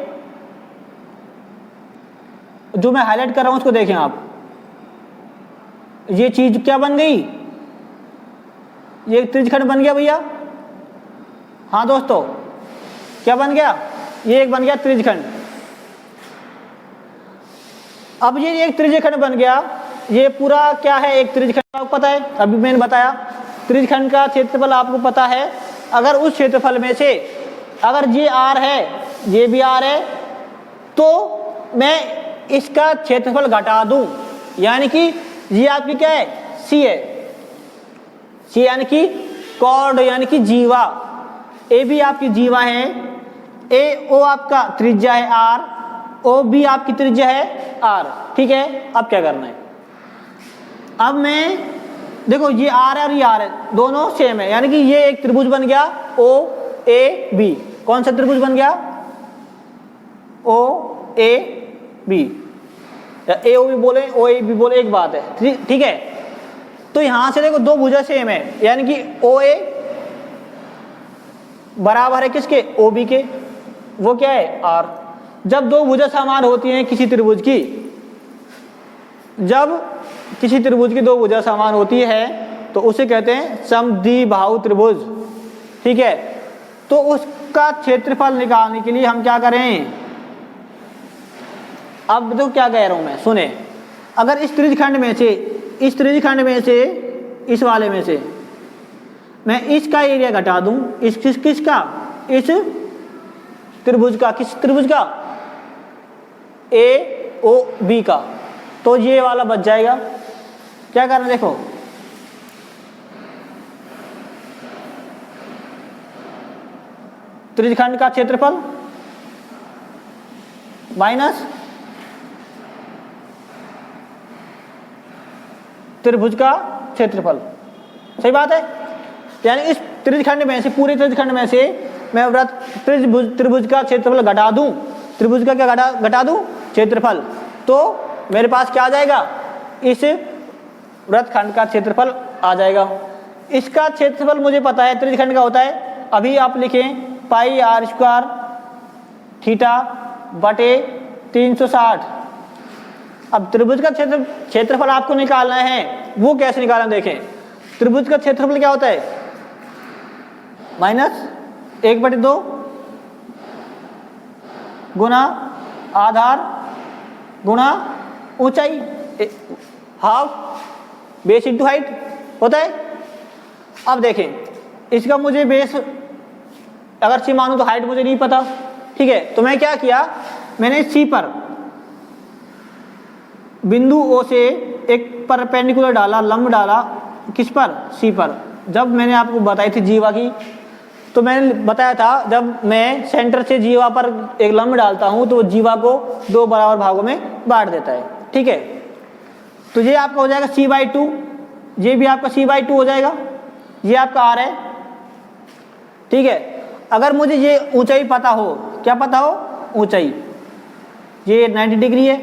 जो मैं हाईलाइट कर रहा हूँ उसको देखें आप, ये चीज क्या बन गई, ये त्रिज्यखंड बन गया भैया। हाँ दोस्तों, क्या बन गया, ये एक बन गया त्रिज्यखंड। अब ये एक त्रिज्यखंड बन गया, ये पूरा क्या है, एक त्रिज्यखंड, आपको पता है, अभी मैंने बताया त्रिज्यखंड का क्षेत्रफल आपको पता है। अगर उस क्षेत्रफल में से अगर ये आर है, ये भी आर है, तो मैं इसका क्षेत्रफल घटा दूं, यानी कि ये आपकी क्या है, सी है, सी यानी कि कॉर्ड, यानी कि जीवा। ए भी आपकी जीवा है, ए ओ आपका त्रिज्या है आर, ओ भी आपकी त्रिज्या है आर, ठीक है। अब क्या करना है, अब मैं देखो ये आर है और ये आर है, दोनों सेम है, यानी कि ये एक त्रिभुज बन गया ओ ए बी। कौन सा त्रिभुज बन गया, ओ ए बी, या ए ओ बी बोले ओ ए बी बोले, एक बात है, ठीक है। तो यहां से देखो दो भुजा सेम है, यानी कि ओ ए बराबर है किसके, ओ बी के, वो क्या है आर। जब दो भुजा समान होती हैं किसी त्रिभुज की, जब किसी त्रिभुज की दो भुजा समान होती है तो उसे कहते हैं समद्विबाहु त्रिभुज, ठीक है। तो उसका क्षेत्रफल निकालने के लिए हम क्या करें, अब तो क्या कह रहा हूं मैं, सुने, अगर इस त्रिज्यखंड में से, इस त्रिज्यखंड में से, इस वाले में से मैं इसका एरिया घटा दूं, इस किसका, इस त्रिभुज का, किस त्रिभुज का, ए ओ बी का, तो ये वाला बच जाएगा। क्या करना, देखो त्रिज्यखंड का क्षेत्रफल माइनस त्रिभुज का क्षेत्रफल, सही बात है। यानी इस त्रिज्यखंड में से, पूरे त्रिज्यखंड में से मैं वृत्त त्रिभुज का क्षेत्रफल घटा दूं, त्रिभुज का क्या घटा दूं, क्षेत्रफल, तो मेरे पास क्या आ जाएगा, इस वृत्तखंड का क्षेत्रफल आ जाएगा। इसका क्षेत्रफल मुझे पता है त्रिज्यखंड का होता है, अभी आप लिखें पाई आर स्क्वायर थीटा बटे 360, अब त्रिभुज का क्षेत्रफल आपको निकालना है, वो कैसे निकालना देखें। त्रिभुज का क्षेत्रफल क्या होता है, -1/2 गुना आधार गुना ऊंचाई, हाफ बेस इंटू हाइट होता है। अब देखें, इसका मुझे बेस अगर सी मानूं तो हाइट मुझे नहीं पता, ठीक है। तो मैं क्या किया, मैंने सी पर बिंदु ओ से एक परपेंडिकुलर डाला, लंब डाला, किस पर, सी पर। जब मैंने आपको बताई थी जीवा की, तो मैंने बताया था जब मैं सेंटर से जीवा पर एक लंब डालता हूं तो जीवा को 2 बराबर भागों में बांट देता है, ठीक है। तो ये आपका हो जाएगा c/2, ये भी आपका c/2 हो जाएगा, ये आपका r है, ठीक है। अगर मुझे ये ऊंचाई पता हो, क्या पता हो, ऊंचाई, ये 90 डिग्री है,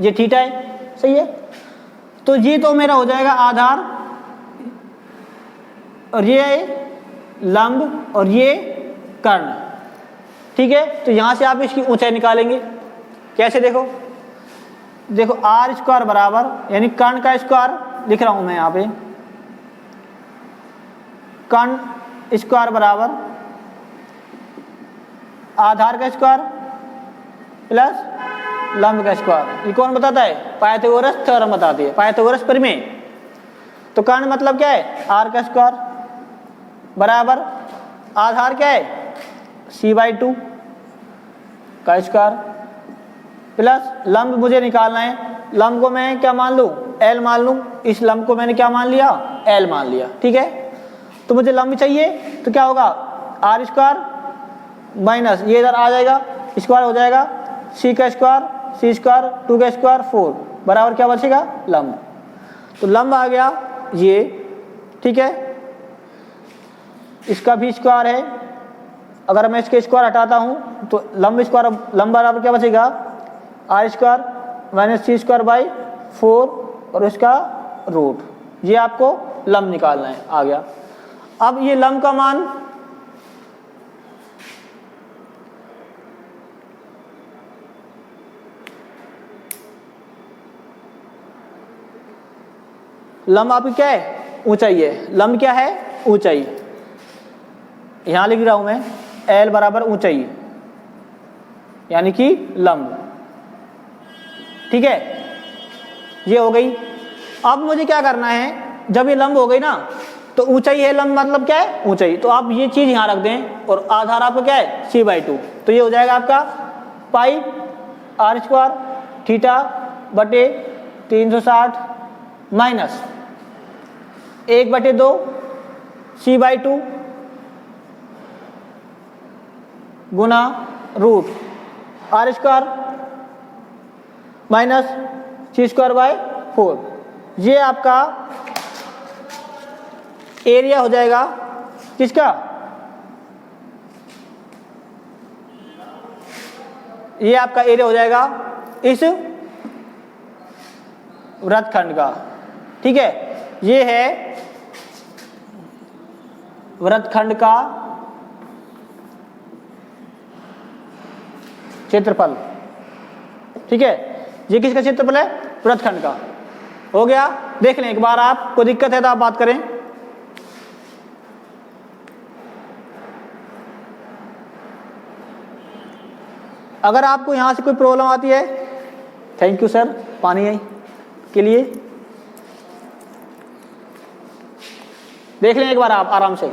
ये थीटा है, सही है। तो ये तो मेरा हो जाएगा आधार, और ये लंब, और ये कर्ण, ठीक है। तो यहां से आप इसकी ऊंचाई निकालेंगे, कैसे, देखो r² बराबर, यानी कर्ण का स्क्वायर लिख रहा हूं मैं यहां पे, कर्ण स्क्वायर बराबर आधार का स्क्वायर प्लस लंब का स्क्वायर। ये कौन बताता है, पाइथागोरस थ्योरम बताती है, पाइथागोरस प्रमेय। तो कर्ण मतलब क्या है, r का स्क्वायर बराबर आधार क्या है, c/2 का स्क्वायर प्लस लंब मुझे निकालना है, लंब को मैं क्या मान लूं, l मान लूं। इस लंब को मैंने क्या मान लिया, l मान लिया, ठीक है। तो मुझे लंब चाहिए, तो क्या होगा, r² माइनस ये इधर आ जाएगा, स्क्वायर हो जाएगा, c का स्क्वायर, c स्क्वायर, 2 का स्क्वायर 4 बराबर क्या बचेगा, लंब। तो लंब आ गया ये, ठीक है। इसका भी स्क्वायर है, अगर मैं इसके स्क्वायर हटाता हूं तो लंब बराबर क्या बचेगा, r² माइनस c²/4 और इसका रूट। ये आपको लंब निकालना है, आ गया। अब ये लंब का मान लंब आपकी क्या है, ऊंचाई है। लंब क्या है, ऊंचाई, यहां लिख रहा हूं मैं, l बराबर ऊंचाई यानी कि लंब, ठीक है। ये हो गई। अब मुझे क्या करना है, जब ये लंब हो गई ना, तो ऊंचाई है, लंब मतलब क्या है, ऊंचाई। तो आप ये चीज यहां रख दें, और आधार आपका क्या है, c/2। तो ये हो जाएगा आपका पाई r² थीटा बटे 360 माइनस 1/2 c/2 गुना रूट r² माइनस c²/4। ये आपका एरिया हो जाएगा किसका, ये आपका एरिया हो जाएगा इस वृत्तखंड का, ठीक है। ये है वृत्तखंड का क्षेत्रफल, ठीक है। ये किसका क्षेत्रफल है, वृत्तखंड का। हो गया, देख लें एक बार, आप कोई दिक्कत है तो आप बात करें। अगर आपको यहां से कोई प्रॉब्लम आती है, थैंक यू सर पानी के लिए, देख लें एक बार आप आराम से।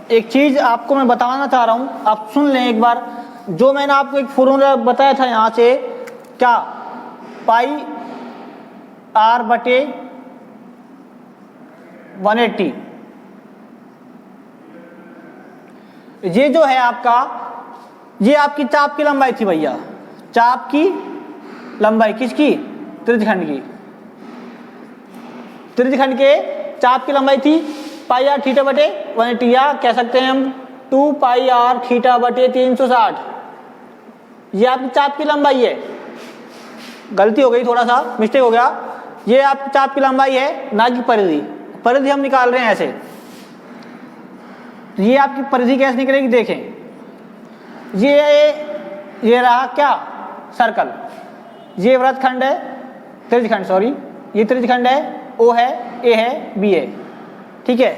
एक चीज आपको मैं बताना चाह रहा हूं, आप सुन लें एक बार। जो मैंने आपको एक फॉर्मूला बताया था यहां से, क्या, पाई आर बटे 180, ये जो है आपका, ये आपकी चाप की लंबाई थी भैया, चाप की लंबाई किसकी, त्रिज्यखंड की, त्रिज्यखंड के चाप की लंबाई थी पाई आर थीटा बटे 180, या कह सकते हैं हम 2 पाई आर थीटा बटे 360। ये आपकी चाप की लंबाई है, गलती हो गई, थोड़ा सा मिस्टेक हो गया, ये आपकी चाप की लंबाई है, ना कि परिधि। परिधि हम निकाल रहे हैं ऐसे, तो ये आपकी परिधि कैसे निकलेगी देखें। ये रहा क्या, सर्कल, ये वृत्तखंड है, त्रिज्यखंड सॉरी, ये त्रिज्यखंड है, ओ है, ए है, बी है, ठीक है,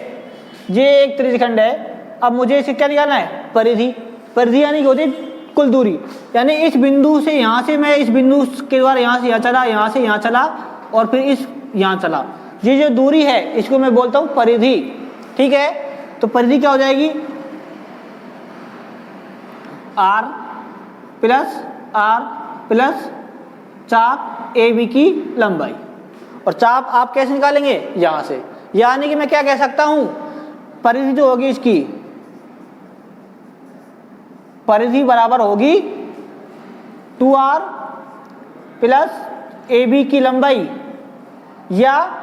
ये एक त्रिज्यखंड है। अब मुझे इसे क्या निकालना है, परिधि। परिधि यानी कि होती है कुल दूरी, यानी इस बिंदु से यहां से मैं इस बिंदु के द्वारा यहां से यहां चला, यहां से यहां चला, और फिर इस यहां चला, ये जो दूरी है इसको मैं बोलता हूं परिधि, ठीक है। तो परिधि क्या हो जाएगी, आर प्लस चाप ए बी की लंबाई, और चाप आप कैसे निकालेंगे, यहां से, यानी कि मैं क्या कह सकता हूं, परिधि जो होगी इसकी, परिधि बराबर होगी 2r प्लस ए बी की लंबाई, या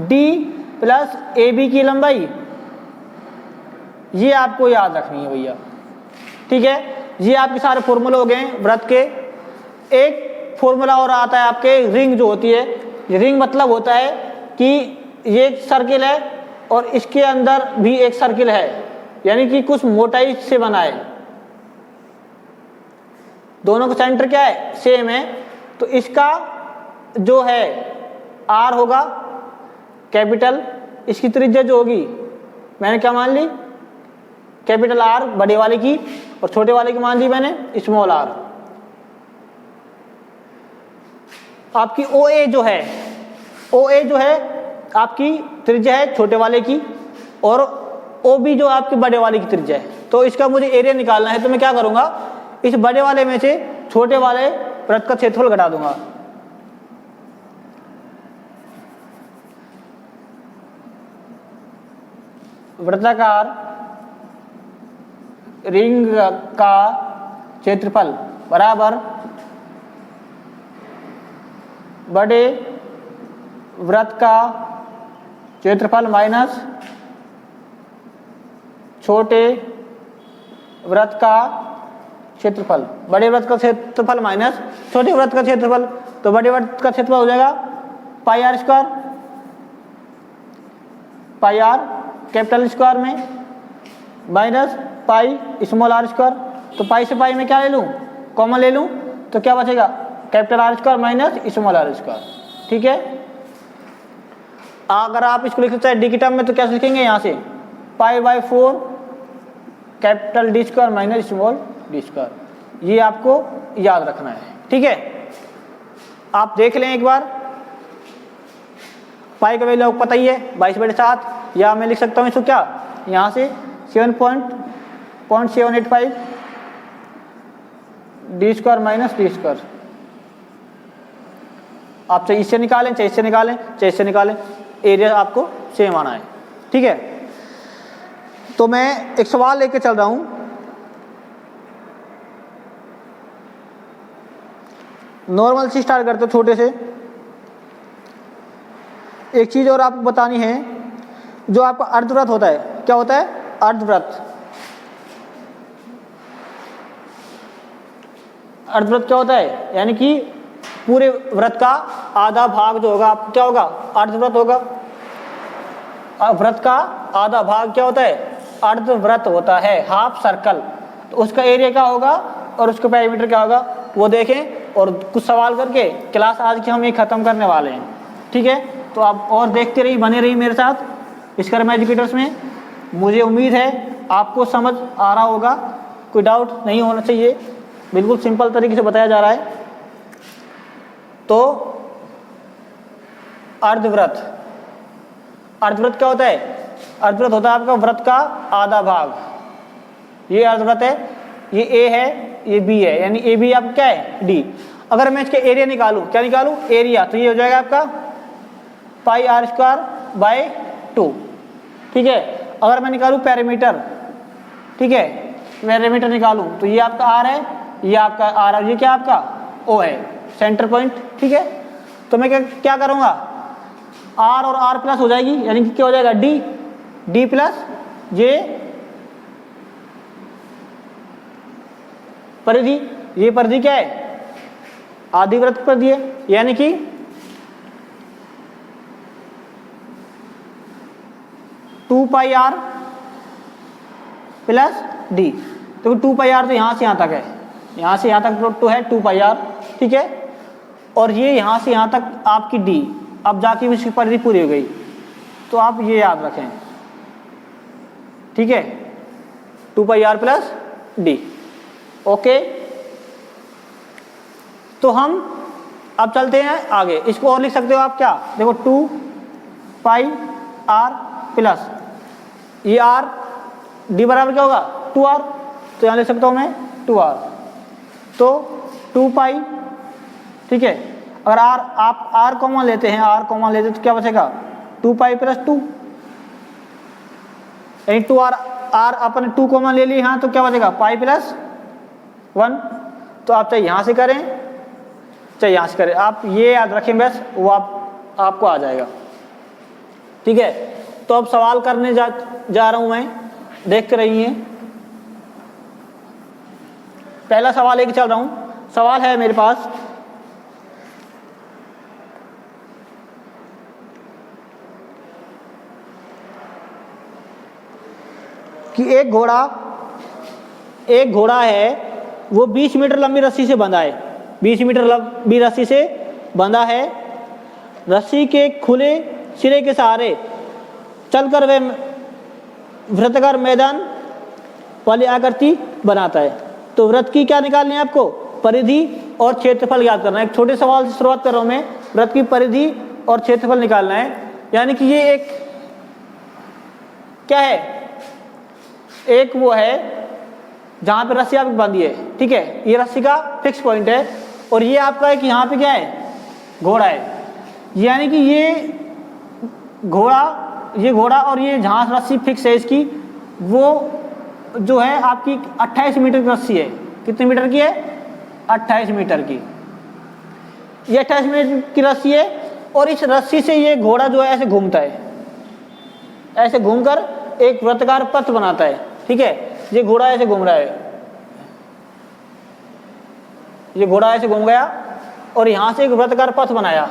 d प्लस ए बी की लंबाई। ये आपको याद रखनी है भैया, ठीक है। ये आपके सारे फॉर्मूले हो गए वृत्त के। एक फॉर्मूला और आता है आपके रिंग जो होती है, रिंग मतलब होता है कि ये एक सर्किल है और इसके अंदर भी एक सर्किल है, यानी कि कुछ मोटाई से बना है, दोनों का सेंटर क्या है, सेम है। तो इसका जो है आर होगा कैपिटल, इसकी त्रिज्या जो होगी मैंने क्या मान ली, कैपिटल आर बड़े वाले की, और छोटे वाले की मान ली मैंने स्मॉल आर। आपकी ओ ए जो है आपकी त्रिज्या है छोटे वाले की, और ओ बी जो आपकी बड़े वाले की त्रिज्या है। तो इसका मुझे एरिया निकालना है, तो मैं क्या करूंगा, इस बड़े वाले में से छोटे वाले वृत्त का क्षेत्रफल घटा दूंगा। वृत्ताकार रिंग का क्षेत्रफल बराबर बड़े वृत्त का क्षेत्रफल माइनस छोटे वृत्त का क्षेत्रफल, बड़े वृत्त का क्षेत्रफल माइनस छोटे वृत्त का क्षेत्रफल। तो बड़े वृत्त का क्षेत्रफल हो जाएगा pi r square, pi r capital square में minus pi small are square. तो पाई से पाई में क्या ले लूं, कॉमन ले लूं, तो क्या बचेगा, capital R square minus small are square, ठीक है। अगर आप इसको लिख सकते हैं डी की टर्म में, तो कैसे लिखेंगे, यहां से pi by 4 capital D square minus small D square. ये आपको याद रखना है, ठीक है। आप देख लें एक बार, पाई का वैल्यू पता ही है 22/7, या मैं लिख सकता हूं इसको क्या, यहां से 7.785 D square minus D square. आप चाहे इससे निकालें, चाहे इससे निकालें, चाहे इससे निकालें, एरिया आपको सेम आना है, ठीक है। तो मैं एक सवाल लेके चल रहा हूं, नॉर्मल से स्टार्ट करते छोटे से। एक चीज और आपको बतानी है, जो आपका अर्धवृत्त होता है, क्या होता है, अर्धवृत्त। अर्धवृत्त क्या होता है, यानी कि पूरे वृत्त का आधा भाग जो होगा आपको क्या होगा, अर्धवृत्त होगा। वृत्त का आधा भाग क्या होता है, अर्धवृत्त होता है, हाफ सर्कल। तो उसका एरिया क्या होगा और उसका पैरामीटर क्या होगा, वो देखें, और कुछ सवाल करके क्लास आज की हम ये खत्म करने वाले हैं, ठीक है। तो आप और देखते रहिए, बने रहिए मेरे साथ विश्वकर्मा एजुकेटर्स में। मुझे उम्मीद है आपको समझ आ रहा होगा, कोई डाउट नहीं होना चाहिए, बिल्कुल सिंपल तरीके से बताया जा रहा है। तो अर्धवृत्त, अर्धवृत्त क्या होता है, अर्धवृत्त होता है आपका वृत्त का आधा भाग। ये अर्धवृत्त है, ये ए है, ये बी है, यानी ए बी आपका क्या है डी। अगर मैं इसके एरिया निकालूं, क्या निकालूं एरिया, तो ये हो जाएगा आपका पाई आर स्क्वायर बाय 2। ठीक है, अगर मैं निकालूं पेरीमीटर, ठीक है पेरीमीटर निकालूं तो ये आपका आर है, ये आपका आर है, ये क्या आपका ओ है सेंटर पॉइंट। ठीक है, तो मैं क्या करूंगा आर और आर प्लस हो जाएगी, यानी कि क्या हो जाएगा डी, डी प्लस ये परिधि, ये परिधि क्या है आधिवृत्त परिधि है, यानी कि two pi R plus D. तो 2 पाई आर तो यहां से यहां तक है, यहां से यहां तक तो है 2 पाई आर। ठीक है, और ये यहां से यहां तक आपकी डी, अब जाके इसकी परिधि पूरी हो गई, तो आप ये याद रखें। ठीक है, 2 पाई आर प्लस डी। ओके, तो हम अब चलते हैं आगे, इसको और लिख सकते हो आप क्या, देखो 2 पाई आर प्लस ये आर, डी बराबर क्या होगा 2r, तो यहाँ लिख सकता हूँ मैं 2r, तो 2 पाई। ठीक है, अगर आर आप आर कॉमन लेते हैं, आर कॉमन लेते तो क्या बचेगा 2 पाई प्लस 2, यानी 2r, आर अपन 2 कॉमन ले ली यहाँ, तो क्या बचेगा पाई प्लस 1। तो आप चाहे यहाँ से करें चाहे यहाँ से करें, आप ये याद रखें बस, वो आपको आ जाएगा। ठीक है, तो अब सवाल करने जा रहा हूँ मैं, देखते रहिए। पहला सवाल लेके चल रहा हूँ, सवाल है मेरे पास कि एक घोड़ा है, वो 20 मीटर लंबी रस्सी से बंधा है, 20 मीटर लंबी रस्सी से बंधा है। रस्सी के खुले सिरे के सहारे चलकर वह वृत्ताकार मैदान वाली आकृति बनाता है। तो वृत्त की क्या निकालनी है आपको, परिधि और क्षेत्रफल याद करना है। एक छोटे सवाल से शुरुआत कर रहा हूं मैं, वृत्त की परिधि और क्षेत्रफल निकालना है। यानी कि ये एक क्या है, एक वो है जहां पे रस्सी आपकी बांधी है। ठीक है, ये रस्सी का फिक्स पॉइंट है, और ये आपका है कि यहाँ पे क्या है घोड़ा है, यानी कि ये घोड़ा और ये जहां रस्सी फिक्स है इसकी, वो जो है आपकी 28 मीटर की रस्सी है। कितने मीटर की है 28 मीटर की, ये 28 मीटर की रस्सी है, और इस रस्सी से ये घोड़ा जो है ऐसे घूमता है, ऐसे घूमकर एक वृत्ताकार पथ बनाता है। ठीक है, ये घोड़ा ऐसे घूम रहा है, ये घोड़ा ऐसे घूम गया और यहां से एक वृत्ताकार पथ बनाया,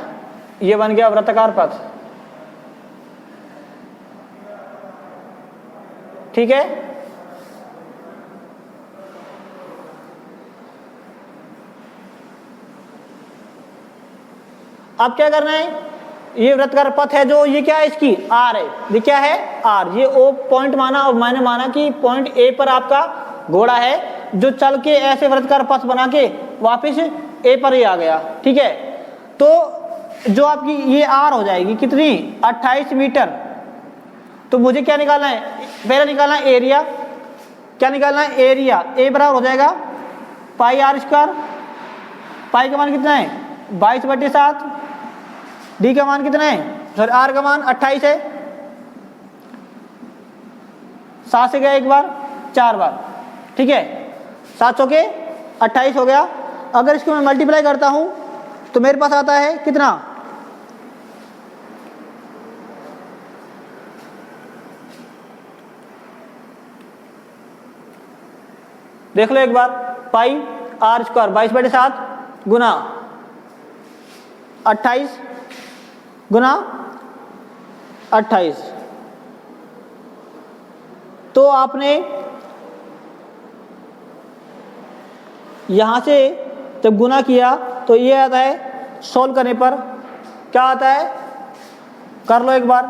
ये बन गया वृत्ताकार पथ। ठीक है, अब क्या करना है, ये वृत्ताकार पथ है जो ये क्या है इसकी आर है, ये क्या है आर, ये ओ पॉइंट माना, और मैंने माना कि पॉइंट ए पर आपका घोड़ा है जो चल के ऐसे वृत्ताकार पथ बना के वापस ए पर ही आ गया। ठीक है, तो जो आपकी ये आर हो जाएगी कितनी 28 मीटर। तो मुझे क्या निकालना है, पहले निकालना है एरिया। क्या निकालना है एरिया, ए बराबर हो जाएगा पाई आर स्क्वायर, पाई का मान कितना है 22/7, डी का मान कितना है, सॉरी आर का मान 28 है, 7 से गया एक बार 4 बार। ठीक है, 7 चौके 28 हो गया। अगर इसको मैं मल्टीप्लाई करता हूं तो मेरे पास आता है कितना, देख लो एक बार, पाई आर स्क्वायर 22/7 गुना 28 गुना 28, तो आपने यहां से जब गुना किया तो ये आता है, सोल्व करने पर क्या आता है, कर लो एक बार,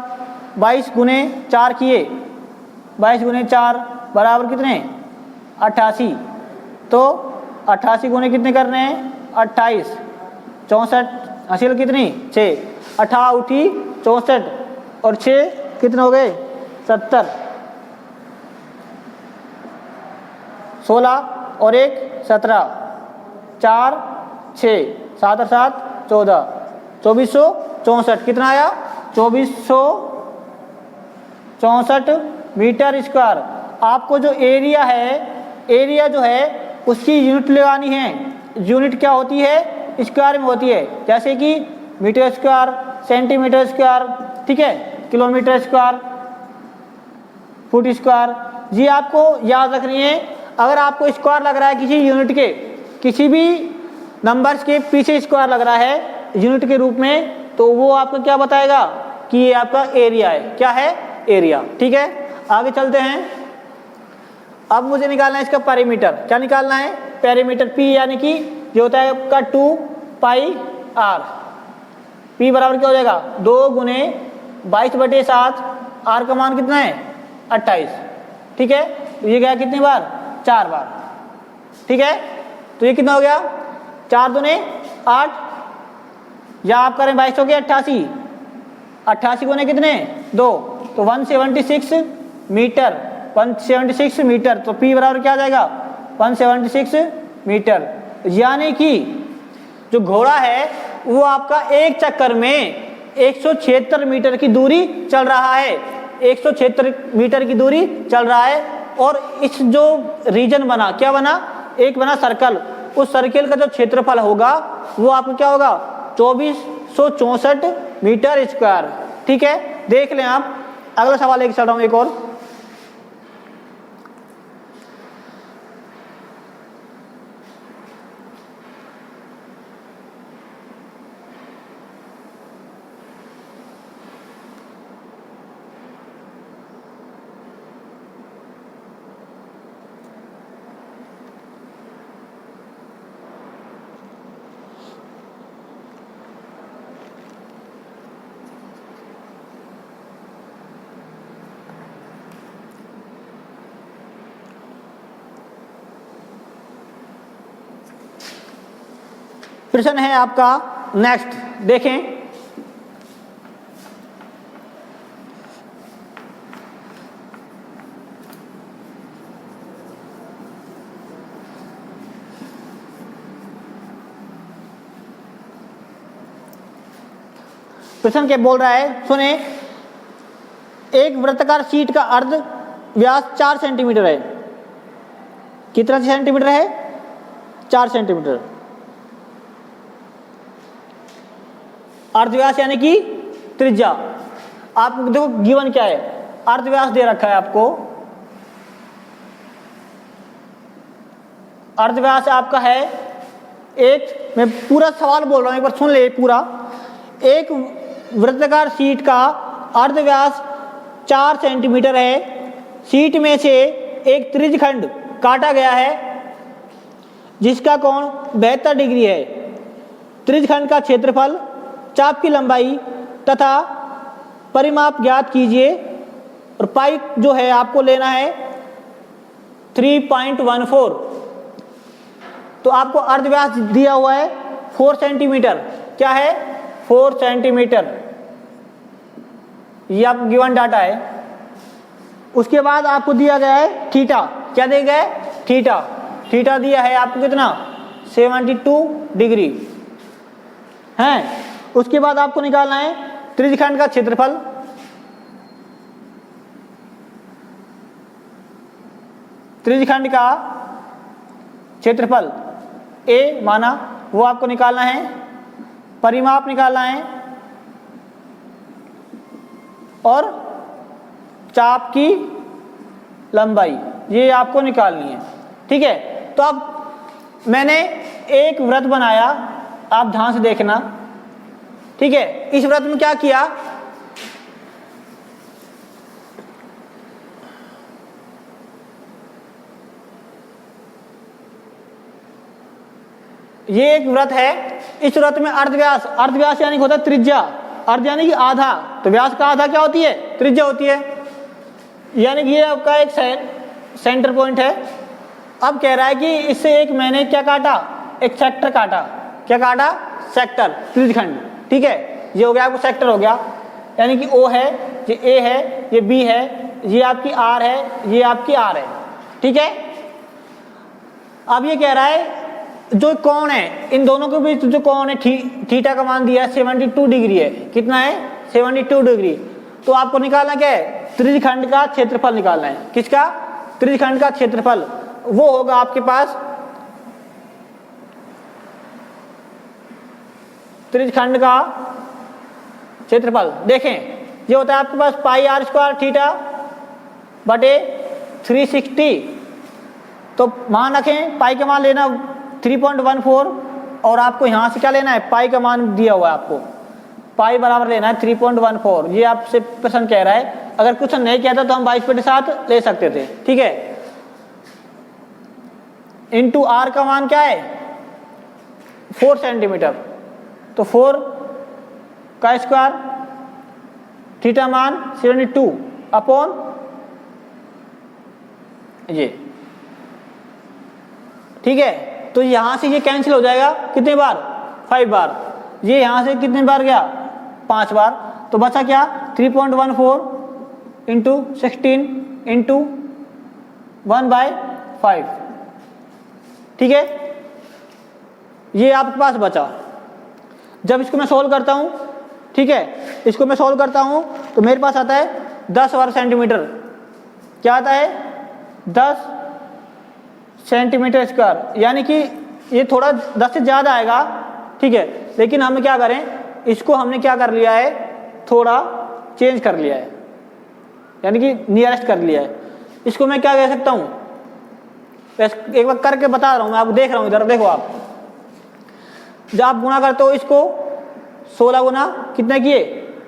22 गुने 4 किए, 22 गुने 4 बराबर कितने 88, तो 88 गुने कितने करने हैं 28, 64 हासिल कितनी 6, 18 उठी 64 और 6 कितने हो गए 70। 16 और 1 17, 4 6 7 और 7 14, 2464 कितना आया 2464 मीटर स्क्वायर। आपको जो एरिया है, एरिया जो है उसकी यूनिट लगानी है। यूनिट क्या होती है, स्क्वायर में होती है, जैसे कि मीटर स्क्वायर, सेंटीमीटर स्क्वायर, ठीक है, किलोमीटर स्क्वायर, फुट स्क्वायर। ये आपको याद रखनी है। अगर आपको स्क्वायर लग रहा है किसी यूनिट के, किसी भी नंबर्स के पीछे स्क्वायर लग रहा है यूनिट के रूप में, तो वो आपको क्या बताएगा कि ये आपका एरिया है। क्या है, एरिया। ठीक है, आगे चलते हैं। अब मुझे निकालना है इसका पेरीमीटर। क्या निकालना है, पेरीमीटर। पी यानी कि जो होता है आपका 2 पाई आर। पी बराबर क्या हो जाएगा 2 गुने 22/7। आर का मान कितना है 28। ठीक है, ये गया कितनी बार 4 बार। ठीक है, तो ये कितना हो गया 4 दूने 8, या आप करें 22 हो गया 88, 88 गुने कितने 2, तो 176 मीटर, 176 मीटर। तो P बराबर क्या आ जाएगा 176 मीटर। यानी कि जो घोड़ा है वो आपका एक चक्कर में 176 मीटर की दूरी चल रहा है, 176 मीटर की दूरी चल रहा है। और इस जो रीजन बना, क्या बना, एक बना सर्कल, उस सर्कल का जो क्षेत्रफल होगा वो आपको क्या होगा 2464 मीटर स्क्वायर। ठीक है, देख लें आप। अगला सवाल एक चल रहा हूं, एक और। प्रश्न है आपका नेक्स्ट, देखें। प्रश्न क्या बोल रहा है, सुने। एक वृत्ताकार शीट का अर्ध व्यास 4 सेंटीमीटर है। कितना सेंटीमीटर है 4 सेंटीमीटर। अर्धव्यास यानी कि त्रिज्या। आप देखो गिवन क्या है, अर्धव्यास दे रखा है आपको। अर्धव्यास आपका है एक, मैं पूरा सवाल बोल रहा हूं, एक बार सुन ले पूरा। एक वृत्ताकार शीट का अर्धव्यास 4 सेंटीमीटर है। शीट में से एक त्रिज्यखंड काटा गया है जिसका कोण 72 डिग्री है। त्रिज्यखंड का क्षेत्रफल, चाप की लंबाई तथा परिमाप ज्ञात कीजिए। और पाई जो है आपको लेना है 3.14। तो आपको अर्धव्यास दिया हुआ है 4 सेंटीमीटर। क्या है 4 सेंटीमीटर, ये आपको गिवन डाटा है। उसके बाद आपको दिया गया है थीटा। क्या दिया गया है थीटा। थीटा दिया है आपको कितना 72 डिग्री है। उसके बाद आपको निकालना है त्रिज्यखंड का क्षेत्रफल। त्रिज्यखंड का क्षेत्रफल A माना, वो आपको निकालना है। परिमाप निकालना है और चाप की लंबाई ये आपको निकालनी है। ठीक है, तो अब मैंने एक वृत्त बनाया, आप ध्यान से देखना। ठीक है, इस वृत्त में क्या किया, ये एक वृत्त है। इस वृत्त में अर्धव्यास, अर्धव्यास यानी होता है त्रिज्या, अर्ध यानी कि आधा, तो व्यास का आधा क्या होती है त्रिज्या होती है। यानी कि ये आपका एक सेंटर पॉइंट है। अब कह रहा है कि इससे एक मैंने क्या काटा, एक सेक्टर काटा। क्या काटा, सेक्टर, त्रिज्यखंड। ठीक है, ये हो गया आपको सेक्टर हो गया। यानी कि O है, ये A है, ये B है, ये आपकी R है, ये आपकी R है। ठीक है, अब ये कह रहा है जो कोण है इन दोनों के बीच जो कोण है थीटा का मान दिया है 72 डिग्री है। कितना है? 72 डिग्री। तो आपको निकालना क्या है? त्रिज्यखंड का क्षेत्रफल निकालना है। किसका? त्रिज्यखंड का क्षेत्रफल। वो होगा आपके पास त्रिज्यखंड का क्षेत्रफल। देखें ये होता है आपके पास पाई आर स्क्वायर थीटा बटे 360। तो मान रखें पाई का मान लेना 3.14 और आपको यहाँ से क्या लेना है? पाई का मान दिया हुआ है आपको, पाई बराबर लेना है 3.14। ये आपसे प्रश्न कह रहा है। अगर क्वेश्चन नहीं कहता तो हम 22/7 ले सकते थे। ठीक है। इंटू आर का मान क्या है? 4 सेंटीमीटर। तो 4 का स्क्वायर थीटा मान 72 अपॉन ये। ठीक है। तो यहां से ये कैंसिल हो जाएगा कितने बार? 5 बार। ये यहां से कितने बार गया? 5 बार। तो बचा क्या? 3.14 इंटू 16 इंटू 1/5। ठीक है। ये आपके पास बचा। जब इसको मैं सोल्व करता हूं, ठीक है, इसको मैं सोल्व करता हूं तो मेरे पास आता है 10 वर्ग सेंटीमीटर। क्या आता है? 10 सेंटीमीटर स्क्वायर। यानी कि ये थोड़ा 10 से ज़्यादा आएगा। ठीक है। लेकिन हम क्या करें, इसको हमने क्या कर लिया है? थोड़ा चेंज कर लिया है, यानी कि नियरेस्ट कर लिया है। इसको मैं क्या कह सकता हूँ? एक बार करके बता रहा हूँ मैं आपको, देख रहा हूँ इधर देखो आप। जब आप गुणा करते हो इसको 16 गुना कितने किए?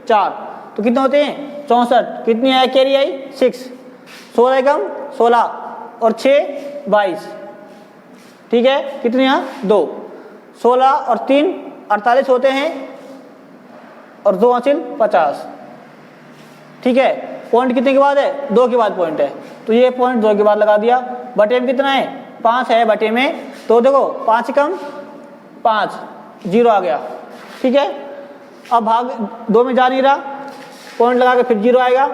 4। तो कितने होते हैं? 64। कितनी है कैरी आई? 6। 16 एकम 16 और 6 22। ठीक है। कितने यहाँ? 2। 16 और 3 48 होते हैं और 2 हासिल 50। ठीक है। पॉइंट कितने के बाद है? 2 के बाद पॉइंट है। तो ये पॉइंट 2 के बाद लगा दिया। बटे में कितना है? 5 है बटे में। तो देखो 5 कम 5, 0 आ गया। ठीक है। अब भाग 2 में जा नहीं रहा, पॉइंट लगा के फिर 0 आएगा।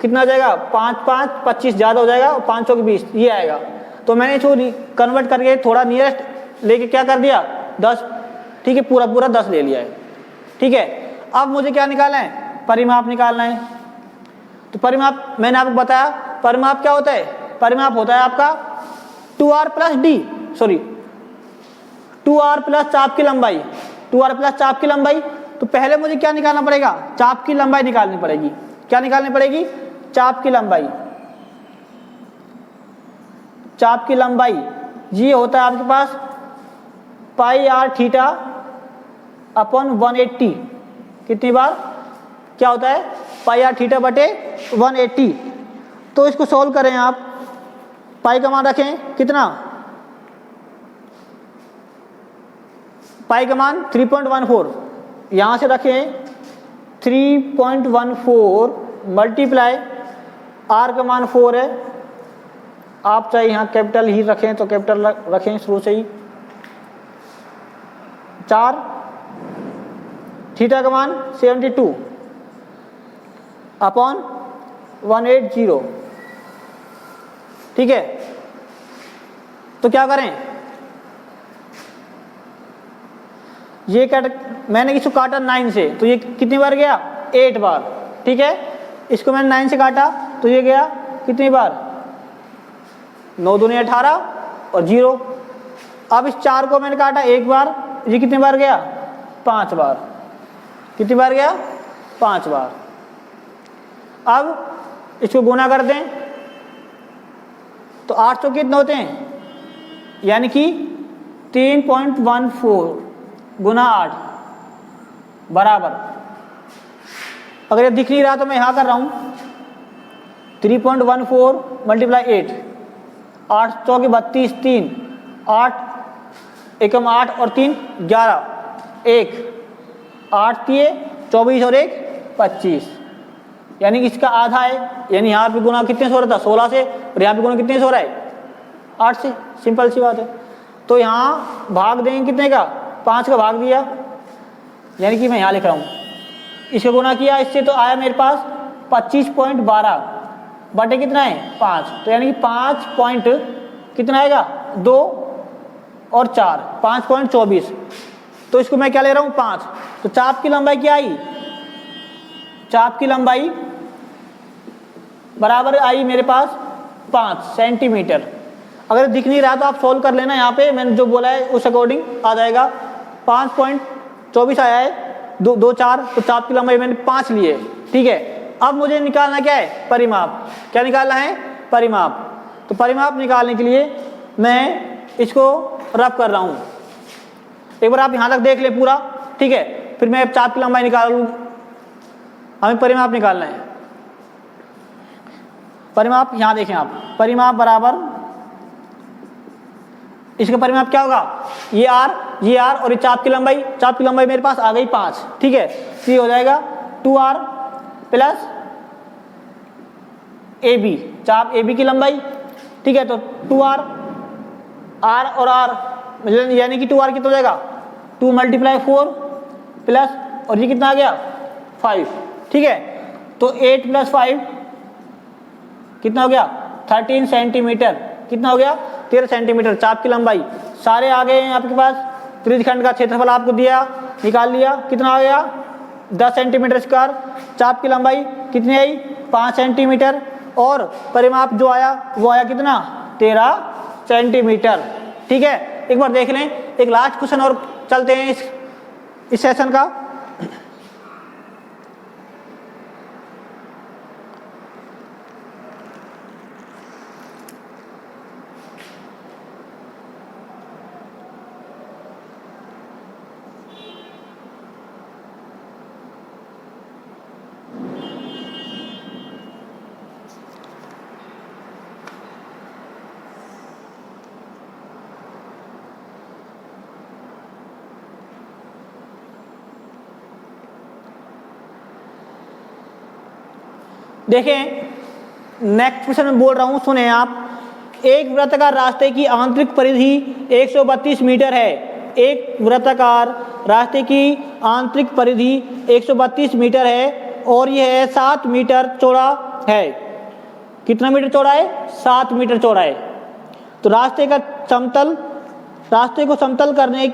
कितना आ जाएगा? 5 5 25 ज़्यादा हो जाएगा, 5 के 20 ये आएगा। तो मैंने इसको कन्वर्ट करके थोड़ा नियरेस्ट लेके क्या कर दिया? 10। ठीक है। पूरा पूरा 10 ले लिया है। ठीक है। अब मुझे क्या निकालना है? परिमाप निकालना है। तो परिमाप मैंने आपको बताया, परिमाप क्या होता है? परिमाप होता है आपका 2r plus D, sorry 2r plus चाप की लंबाई। 2r प्लस चाप की लंबाई। तो पहले मुझे क्या निकालना पड़ेगा? चाप की लंबाई निकालनी पड़ेगी। क्या निकालनी पड़ेगी? चाप की लंबाई। चाप की लंबाई ये होता है आपके पास पाई आर थीटा अपॉन 180। कितनी बार क्या होता है? पाई आर थीटा बटे 180। तो इसको सोल्व करें आप। पाई का मान रखें कितना? पाई का मान 3.14 यहाँ से रखें 3.14 मल्टीप्लाई आर का मान 4 है। आप चाहे यहाँ कैपिटल ही रखें तो कैपिटल रखें शुरू से ही। 4 थीटा का मान 72 अपॉन 180। ठीक है। तो क्या करें? ये मैंने इसको काटा 9 से, तो ये कितनी बार गया? 8 बार। ठीक है। इसको मैंने 9 से काटा तो ये गया कितनी बार? 9 दूनी 18 और 0। अब इस 4 को मैंने काटा 1 बार, ये कितनी बार गया? 5 बार। कितनी बार गया? 5 बार। अब इसको गुना कर दें तो 800 कितने होते हैं? यानी कि 3.14 गुना 8 बराबर, अगर ये दिख नहीं रहा तो मैं यहाँ कर रहा हूँ 3.14 मल्टीप्लाई 8, 8 चौके 32, 3 8 एकम 8 और 3 11, 1 8 दिए 24 और 1 25, यानी कि इसका आधा है। यानी यहाँ पे गुना कितने से हो रहा था? 16 से, और यहाँ पे गुना कितने से हो रहा है? 8 से। सिंपल सी बात है। तो यहाँ भाग देंगे कितने का? 5 का भाग दिया, यानी कि मैं यहाँ लिख रहा हूँ, इसका गुना किया इससे तो आया मेरे पास 25.12 बटे कितना है? 5। तो यानी कि 5 पॉइंट कितना आएगा? 2 और 4, 5.24। तो इसको मैं क्या ले रहा हूँ 5। तो चाप की लंबाई क्या आई, चाप की लंबाई बराबर आई मेरे पास 5 सेंटीमीटर। अगर दिख नहीं रहा तो आप सोल्व कर लेना, यहाँ पे मैंने जो बोला है उस अकॉर्डिंग आ जाएगा। 5.24 आया है, 2 4, तो चाप की लंबाई मैंने 5 ली है, ठीक है। अब मुझे निकालना क्या है, परिमाप। क्या निकालना है, परिमाप। तो परिमाप निकालने के लिए मैं इसको रफ कर रहा हूँ। एक बार आप यहाँ तक देख ले पूरा, ठीक है, फिर मैं चाप की लंबाई निकालूँ। हमें परिमाप निकालना है। परिमाप यहाँ देखें आप, परिमाप बराबर, इसका परिमाप क्या होगा, ये R और ये चाप की लंबाई मेरे पास आ गई 5, ठीक है। तो ये हो जाएगा 2R प्लस AB, चाप AB की लंबाई, ठीक है। तो 2R, R और R यानी कि 2R कितना हो जाएगा, 2 × 4 प्लस, और ये कितना आ गया 5, ठीक है। तो 8 + 5 कितना हो गया 13 सेंटीमीटर, कितना हो गया 13 सेंटीमीटर चाप की लंबाई। सारे आ गए हैं आपके पास। त्रिज्यखंड का क्षेत्रफल आपको दिया, निकाल लिया, कितना आ गया 10 सेंटीमीटर स्क्वायर। चाप की लंबाई कितनी आई 5 सेंटीमीटर, और परिमाप जो आया वो आया कितना 13 सेंटीमीटर, ठीक है। एक बार देख लें, एक लास्ट क्वेश्चन और चलते हैं इस सेशन का। देखें नेक्स्ट क्वेश्चन में बोल रहा हूं, सुने आप। एक वृत्ताकार रास्ते की आंतरिक परिधि 132 मीटर है। एक वृत्ताकार रास्ते की आंतरिक परिधि 132 मीटर है और यह 7 मीटर चौड़ा है। कितना मीटर चौड़ा है, 7 मीटर चौड़ा है। तो रास्ते को समतल करने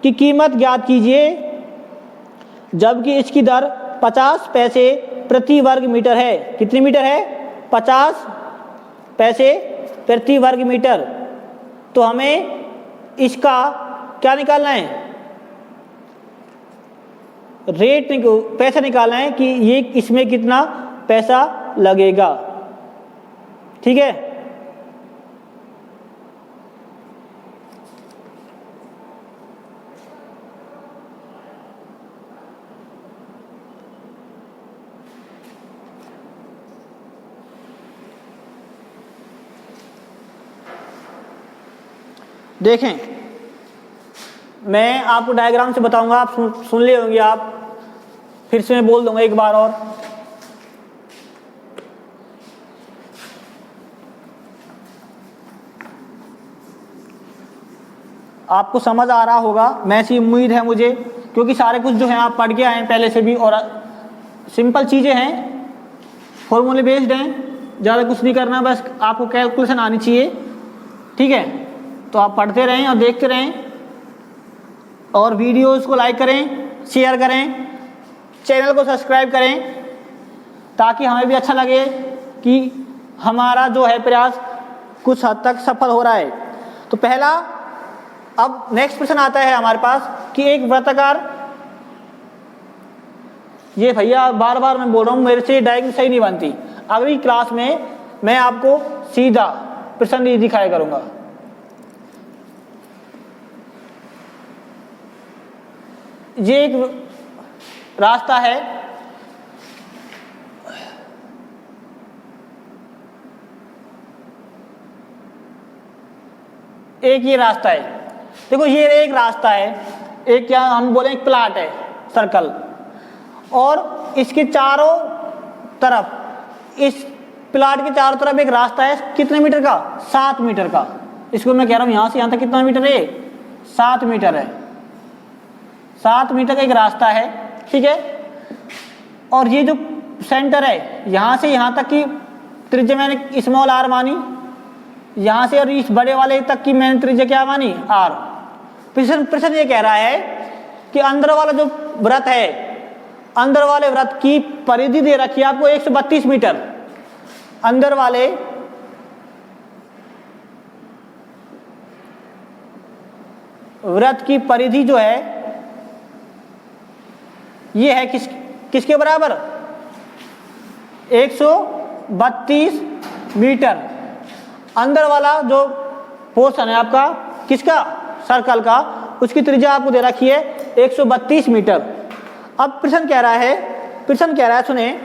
की कीमत ज्ञात कीजिए, जबकि इसकी दर 50 पैसे प्रति वर्ग मीटर है। कितनी मीटर है, 50 पैसे प्रति वर्ग मीटर। तो हमें इसका क्या निकालना है, पैसा निकालना है कि ये इसमें कितना पैसा लगेगा, ठीक है। देखें, मैं आपको डायग्राम से बताऊंगा, आप सुन लिए होंगे आप, फिर से मैं बोल दूंगा एक बार और। आपको समझ आ रहा होगा, मैं ऐसी उम्मीद है मुझे, क्योंकि सारे कुछ जो है आप पढ़ के आए हैं पहले से भी, और सिंपल चीज़ें हैं, फॉर्मूले बेस्ड हैं, ज़्यादा कुछ नहीं करना, बस आपको कैलकुलेशन आनी चाहिए, ठीक है। तो आप पढ़ते रहें और देखते रहें, और वीडियोस को लाइक करें, शेयर करें, चैनल को सब्सक्राइब करें, ताकि हमें भी अच्छा लगे कि हमारा जो है प्रयास कुछ हद तक सफल हो रहा है। तो पहला, अब नेक्स्ट क्वेश्चन आता है हमारे पास कि एक वृत्ताकार, ये भैया बार बार मैं बोल रहा हूँ, मेरे से डायग्राम सही नहीं बनती। अगली क्लास में मैं आपको सीधा प्रश्न दिखाया करूँगा। ये एक रास्ता है, एक ये रास्ता है, देखो ये एक रास्ता है, एक क्या हम बोले एक प्लाट है, सर्कल, और इसके चारों तरफ, इस प्लाट के चारों तरफ एक रास्ता है, कितने मीटर का, 7 मीटर का। इसको मैं कह रहा हूं यहां से यहां तक कितना मीटर है, 7 मीटर है, 7 मीटर का एक रास्ता है, ठीक है। और ये जो सेंटर है, यहां से यहां तक की त्रिज्या मैंने स्मॉल r मानी, यहां से और इस बड़े वाले तक की मैंने त्रिज्या क्या मानी, r, प्रश्न ये कह रहा है कि अंदर वाला जो वृत्त है, अंदर वाले वृत्त की परिधि दे रखी है आपको 132 मीटर। अंदर वाले वृत्त की परिधि जो है ये है किसके बराबर? 132 मीटर। अंदर वाला जो पोर्शन है आपका किसका? सर्कल का, उसकी त्रिज्या आपको दे रखी है 132 मीटर। अब प्रश्न कह रहा है सुने,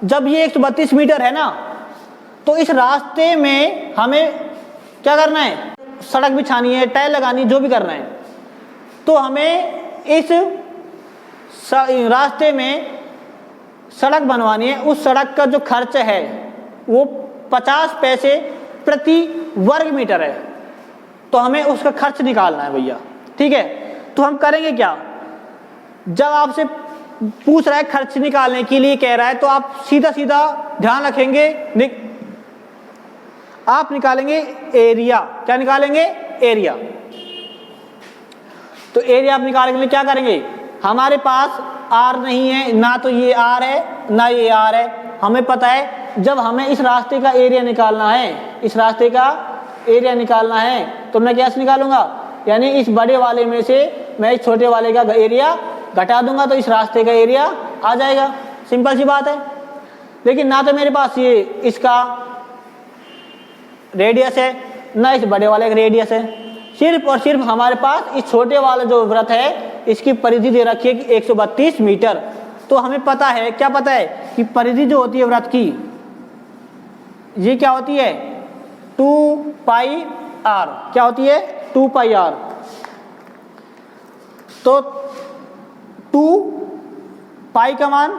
जब ये 132 मीटर है ना, तो इस रास्ते में हमें क्या करना है? सड़क बिछानी है, टाइल लगानी, जो भी करना है। तो हमें इस रास्ते में सड़क बनवानी है। उस सड़क का जो खर्च है वो 50 पैसे प्रति वर्ग मीटर है। तो हमें उसका खर्च निकालना है भैया, ठीक है। तो हम करेंगे क्या? जब आपसे पूछ रहा है खर्च निकालने के लिए कह रहा है, तो आप सीधा सीधा ध्यान रखेंगे, आप निकालेंगे एरिया। क्या निकालेंगे? एरिया। तो एरिया आप निकालने के लिए क्या करेंगे? हमारे पास आर नहीं है, ना तो ये आर है ना ये आर है। हमें पता है जब हमें इस रास्ते का एरिया निकालना है, इस रास्ते का एरिया निकालना है, तो मैं कैसे निकालूंगा? यानी इस बड़े वाले में से मैं इस छोटे वाले का एरिया घटा दूंगा, तो इस रास्ते का एरिया आ जाएगा। सिंपल सी बात है। लेकिन ना तो मेरे पास ये इसका रेडियस है, ना इस बड़े वाले का रेडियस है। सिर्फ और सिर्फ हमारे पास इस छोटे वाला जो वृत्त है इसकी परिधि दे रखी है कि 132 मीटर। तो हमें पता है, क्या पता है कि परिधि जो होती है वृत्त की, ये क्या होती है? 2 पाई आर। क्या होती है? 2 पाई आर। तो 2 पाई का मान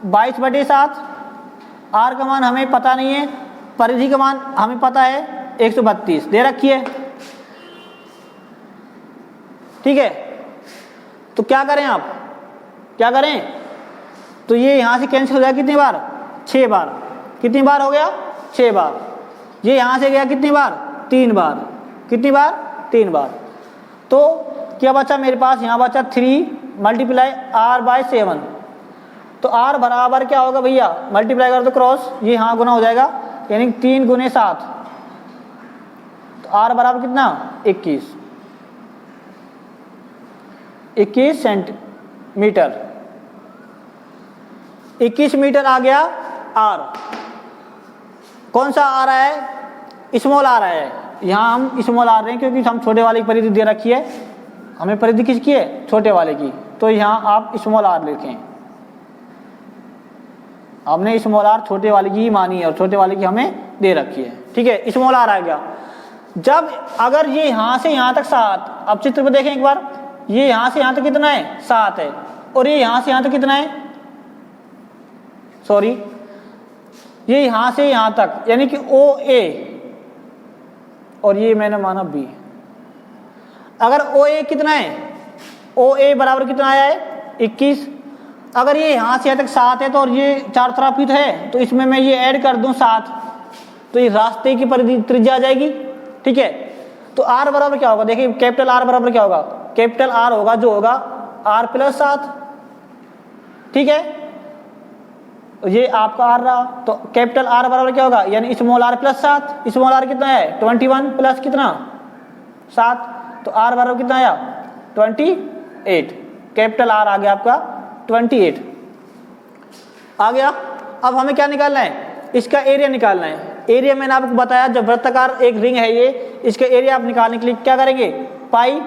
22/7, आर का मान हमें पता नहीं है, परिधि का मान हमें पता है 132 दे रखी है, ठीक है। तो क्या करें आप? क्या करें? तो ये यहां से कैंसिल हो जाएगा कितनी बार? 6 बार। कितनी बार हो गया? 6 बार। ये यहां से गया कितनी बार? 3 बार। कितनी बार? 3 बार। तो क्या बचा मेरे पास? यहाँ बचा 3 मल्टीप्लाई r/7। तो r बराबर क्या होगा भैया? मल्टीप्लाई कर दो क्रॉस, ये यहाँ गुना हो जाएगा, यानी 3 × 7। तो r बराबर कितना? 21 सेंटीमीटर। 21 मीटर आ गया r। कौन सा आ रहा है? स्मॉल आ रहा है। यहाँ हम स्मॉल आ रहे हैं क्योंकि हम छोटे वाले की परिधि दे रखी है। हमें परिधि किसकी है? छोटे वाले की। तो यहाँ आप स्मॉल आर लिखें। हमने स्मॉल आर छोटे वाले की ही मानी है और छोटे वाले की हमें दे रखी है, ठीक है। स्मॉल आर आ गया। जब अगर ये यहाँ से यहाँ तक 7, अब चित्र में देखें एक बार, ये यहाँ से यहाँ तक कितना है? 7 है। और ये यहाँ से यहाँ तक कितना है? सॉरी, ये यहाँ से यहाँ तक, यानी कि OA, और ये मैंने माना B। अगर OA कितना है? OA बराबर कितना आया है? 21। अगर ये यहाँ से यहाँ तक 7 है, तो और ये 4 तरफ ही तो है, तो इसमें मैं ये ऐड कर दूं 7, तो ये रास्ते की परिधि त्रिज्या आ जाएगी, ठीक है। तो R बराबर क्या होगा? देखिए कैपिटल R बराबर क्या होगा? कैपिटल R होगा जो होगा R+7, ठीक है। ये आपका R रहा, तो कैपिटल R बराबर क्या होगा? यानी स्मॉल r+7। स्मॉल r कितना है? 21 प्लस कितना? 7। तो R बराबर कितना आया? 28। कैपिटल R आ गया आपका 28 आ गया। अब हमें क्या निकालना है? इसका एरिया निकालना है। एरिया मैंने आपको बताया, जब वृत्ताकार एक रिंग है ये, इसका एरिया आप निकालने के लिए क्या करेंगे? Pi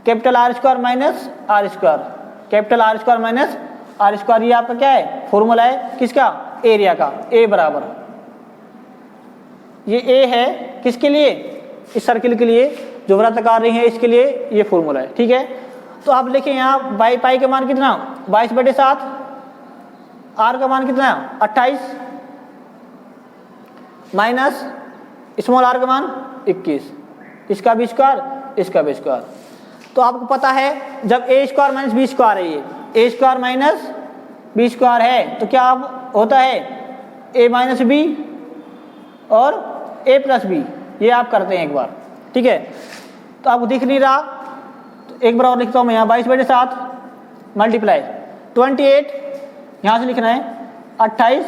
capital R² minus R², capital R² minus R²। ये आपका क्या है? फॉर्मूला है किसका? एरिया का। A बराबर, ये A है किसके लिए? इस सर्किल के लिए, जो वृत्ताकार रिंग है इसके लिए ये फॉर्मूला है, ठीक है। तो आप लिखें यहाँ पाई का मान कितना? 22/7। R का मान कितना? 28 माइनस स्मॉल r का मान 21। इसका भी स्क्वायर, इसका भी स्क्वायर। तो आपको पता है जब a² माइनस b² है, ये a² माइनस b² है, तो क्या होता है? a माइनस b और a प्लस b। ये आप करते हैं एक बार, ठीक है। तो आपको दिख नहीं रहा, एक बार और लिखता हूँ मैं यहाँ 22/7 मल्टीप्लाई 28, यहाँ से लिखना है 28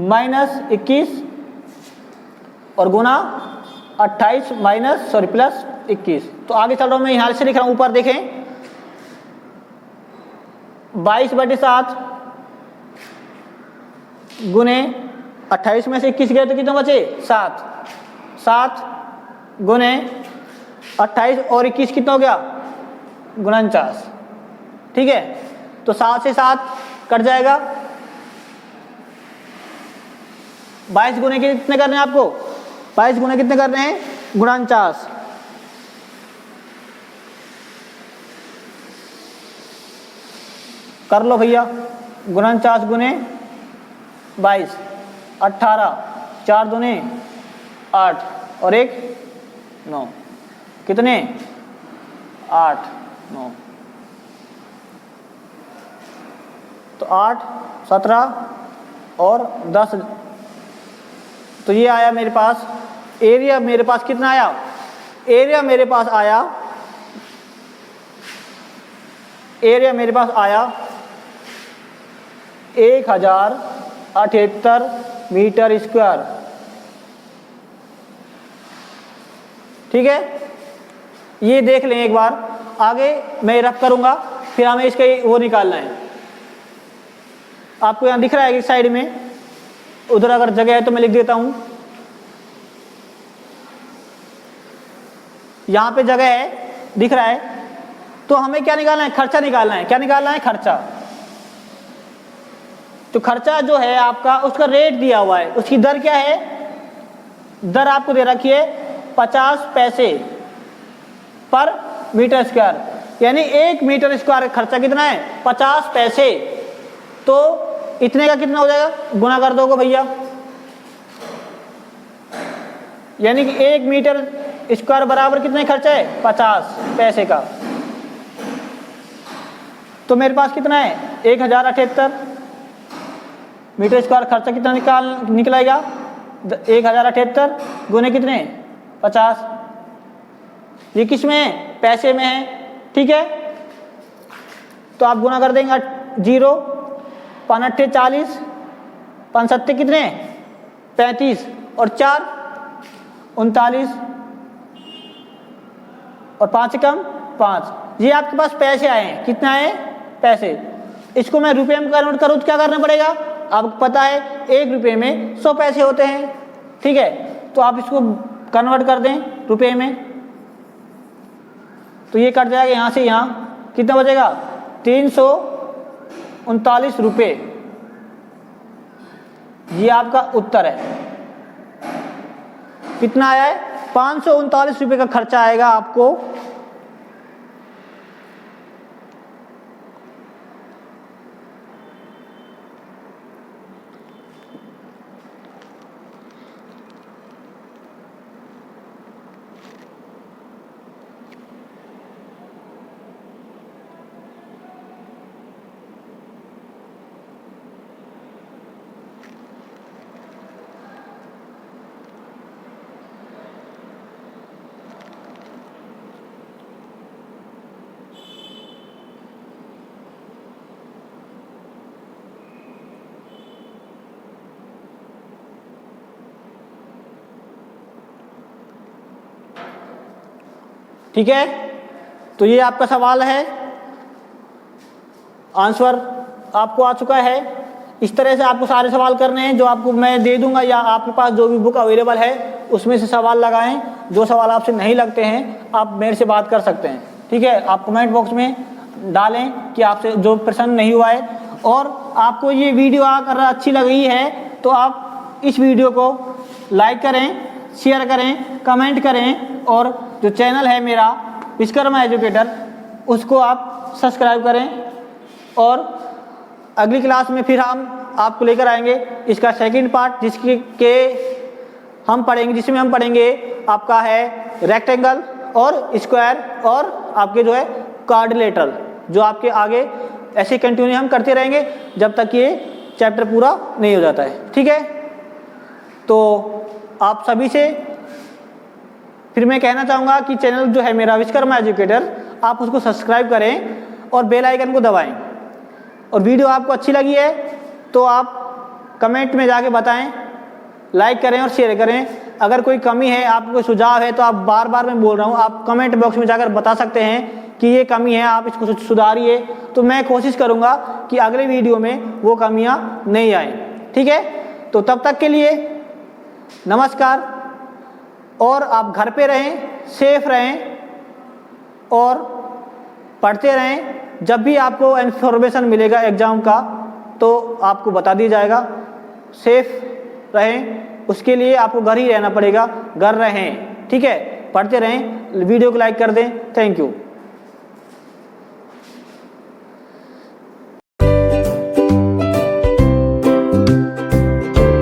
माइनस 21 और गुना 28 प्लस 21। तो आगे चल रहा हूँ मैं, यहाँ से लिख रहा हूँ, ऊपर देखें 22/7 गुने 28 में से 21 गए तो कितना बचे 7 गुने 28 और 21 कितना हो गया 49। ठीक है, तो 7 से 7 कट जाएगा। 22 गुने के कितने करने हैं आपको, 22 गुने कितने करने हैं 49। कर लो भैया, 49 गुने 22 18, 4 दूने 8 और 1 9, कितने 8 9, तो 8 17 और 10। तो ये आया मेरे पास एरिया, मेरे पास कितना आया एरिया, मेरे पास आया 1078 मीटर स्क्वायर। ठीक है, ये देख लें एक बार, आगे मैं रफ करूंगा, फिर हमें इसका वो निकालना है। आपको यहाँ दिख रहा है इस साइड में, उधर अगर जगह है तो मैं लिख देता हूं, यहाँ पे जगह है दिख रहा है। तो हमें क्या निकालना है, खर्चा निकालना है। क्या निकालना है, खर्चा। तो खर्चा जो है आपका, उसका रेट दिया हुआ है, उसकी दर क्या है, दर आपको दे रखी है 50 पैसे पर मीटर स्क्वायर, यानी 1 मीटर स्क्वायर का खर्चा कितना है 50 पैसे। तो इतने का कितना हो जाएगा, गुना कर दोगे भैया, यानी कि 1 मीटर स्क्वायर बराबर कितने खर्चा है 50 पैसे का। तो मेरे पास कितना है 1078 मीटर स्क्वायर खर्चा कितना निकलेगा 1078 गुने कितने 50। ये किस में है, पैसे में है। ठीक है, तो आप गुना कर देंगे 0 5 8 40 5 7 कितने 35 और 4 39 और 5 कम 5। ये आपके पास पैसे आए हैं, कितना है पैसे। इसको मैं रुपए में कन्वर्ट करूँ तो क्या करना पड़ेगा, आपको पता है 1 रुपये में 100 पैसे होते हैं। ठीक है, तो आप इसको कन्वर्ट कर दें रुपए में, तो ये कट जाएगा यहाँ से यहाँ, कितना बचेगा 339 रुपये। ये आपका उत्तर है। कितना आया है 539 रुपये का खर्चा आएगा आपको। ठीक है, तो ये आपका सवाल है, आंसर आपको आ चुका है। इस तरह से आपको सारे सवाल करने हैं जो आपको मैं दे दूंगा, या आपके पास जो भी बुक अवेलेबल है उसमें से सवाल लगाएं। जो सवाल आपसे नहीं लगते हैं आप मेरे से बात कर सकते हैं। ठीक है, आप कमेंट बॉक्स में डालें कि आपसे जो प्रश्न नहीं हुआ है। और आपको ये वीडियो आकर अच्छी लगी है तो आप इस वीडियो को लाइक करें, शेयर करें, कमेंट करें, और जो चैनल है मेरा विश्वकर्मा एजुकेटर उसको आप सब्सक्राइब करें। और अगली क्लास में फिर हम आपको लेकर आएंगे इसका सेकंड पार्ट, जिसमें हम पढ़ेंगे आपका है रेक्टेंगल और स्क्वायर और आपके जो है क्वाड्रिलेटरल, जो आपके आगे ऐसे कंटिन्यू हम करते रहेंगे जब तक ये चैप्टर पूरा नहीं हो जाता है। ठीक है, तो आप सभी से फिर मैं कहना चाहूँगा कि चैनल जो है मेरा विश्वकर्मा एजुकेटर आप उसको सब्सक्राइब करें और बेल आइकन को दबाएं। और वीडियो आपको अच्छी लगी है तो आप कमेंट में जाके बताएं, लाइक करें और शेयर करें। अगर कोई कमी है, आपको कोई सुझाव है, तो आप बार बार मैं बोल रहा हूँ, आप कमेंट बॉक्स में जाकर बता सकते हैं कि ये कमी है, आप इसको सुधारिए। तो मैं कोशिश करूँगा कि अगले वीडियो में वो कमियाँ नहीं आए। ठीक है, तो तब तक के लिए नमस्कार। और आप घर पे रहें, सेफ रहें और पढ़ते रहें। जब भी आपको इन्फॉर्मेशन मिलेगा एग्ज़ाम का तो आपको बता दिया जाएगा। सेफ रहें, उसके लिए आपको घर ही रहना पड़ेगा, घर रहें। ठीक है, पढ़ते रहें। वीडियो को लाइक कर दें। Thank you.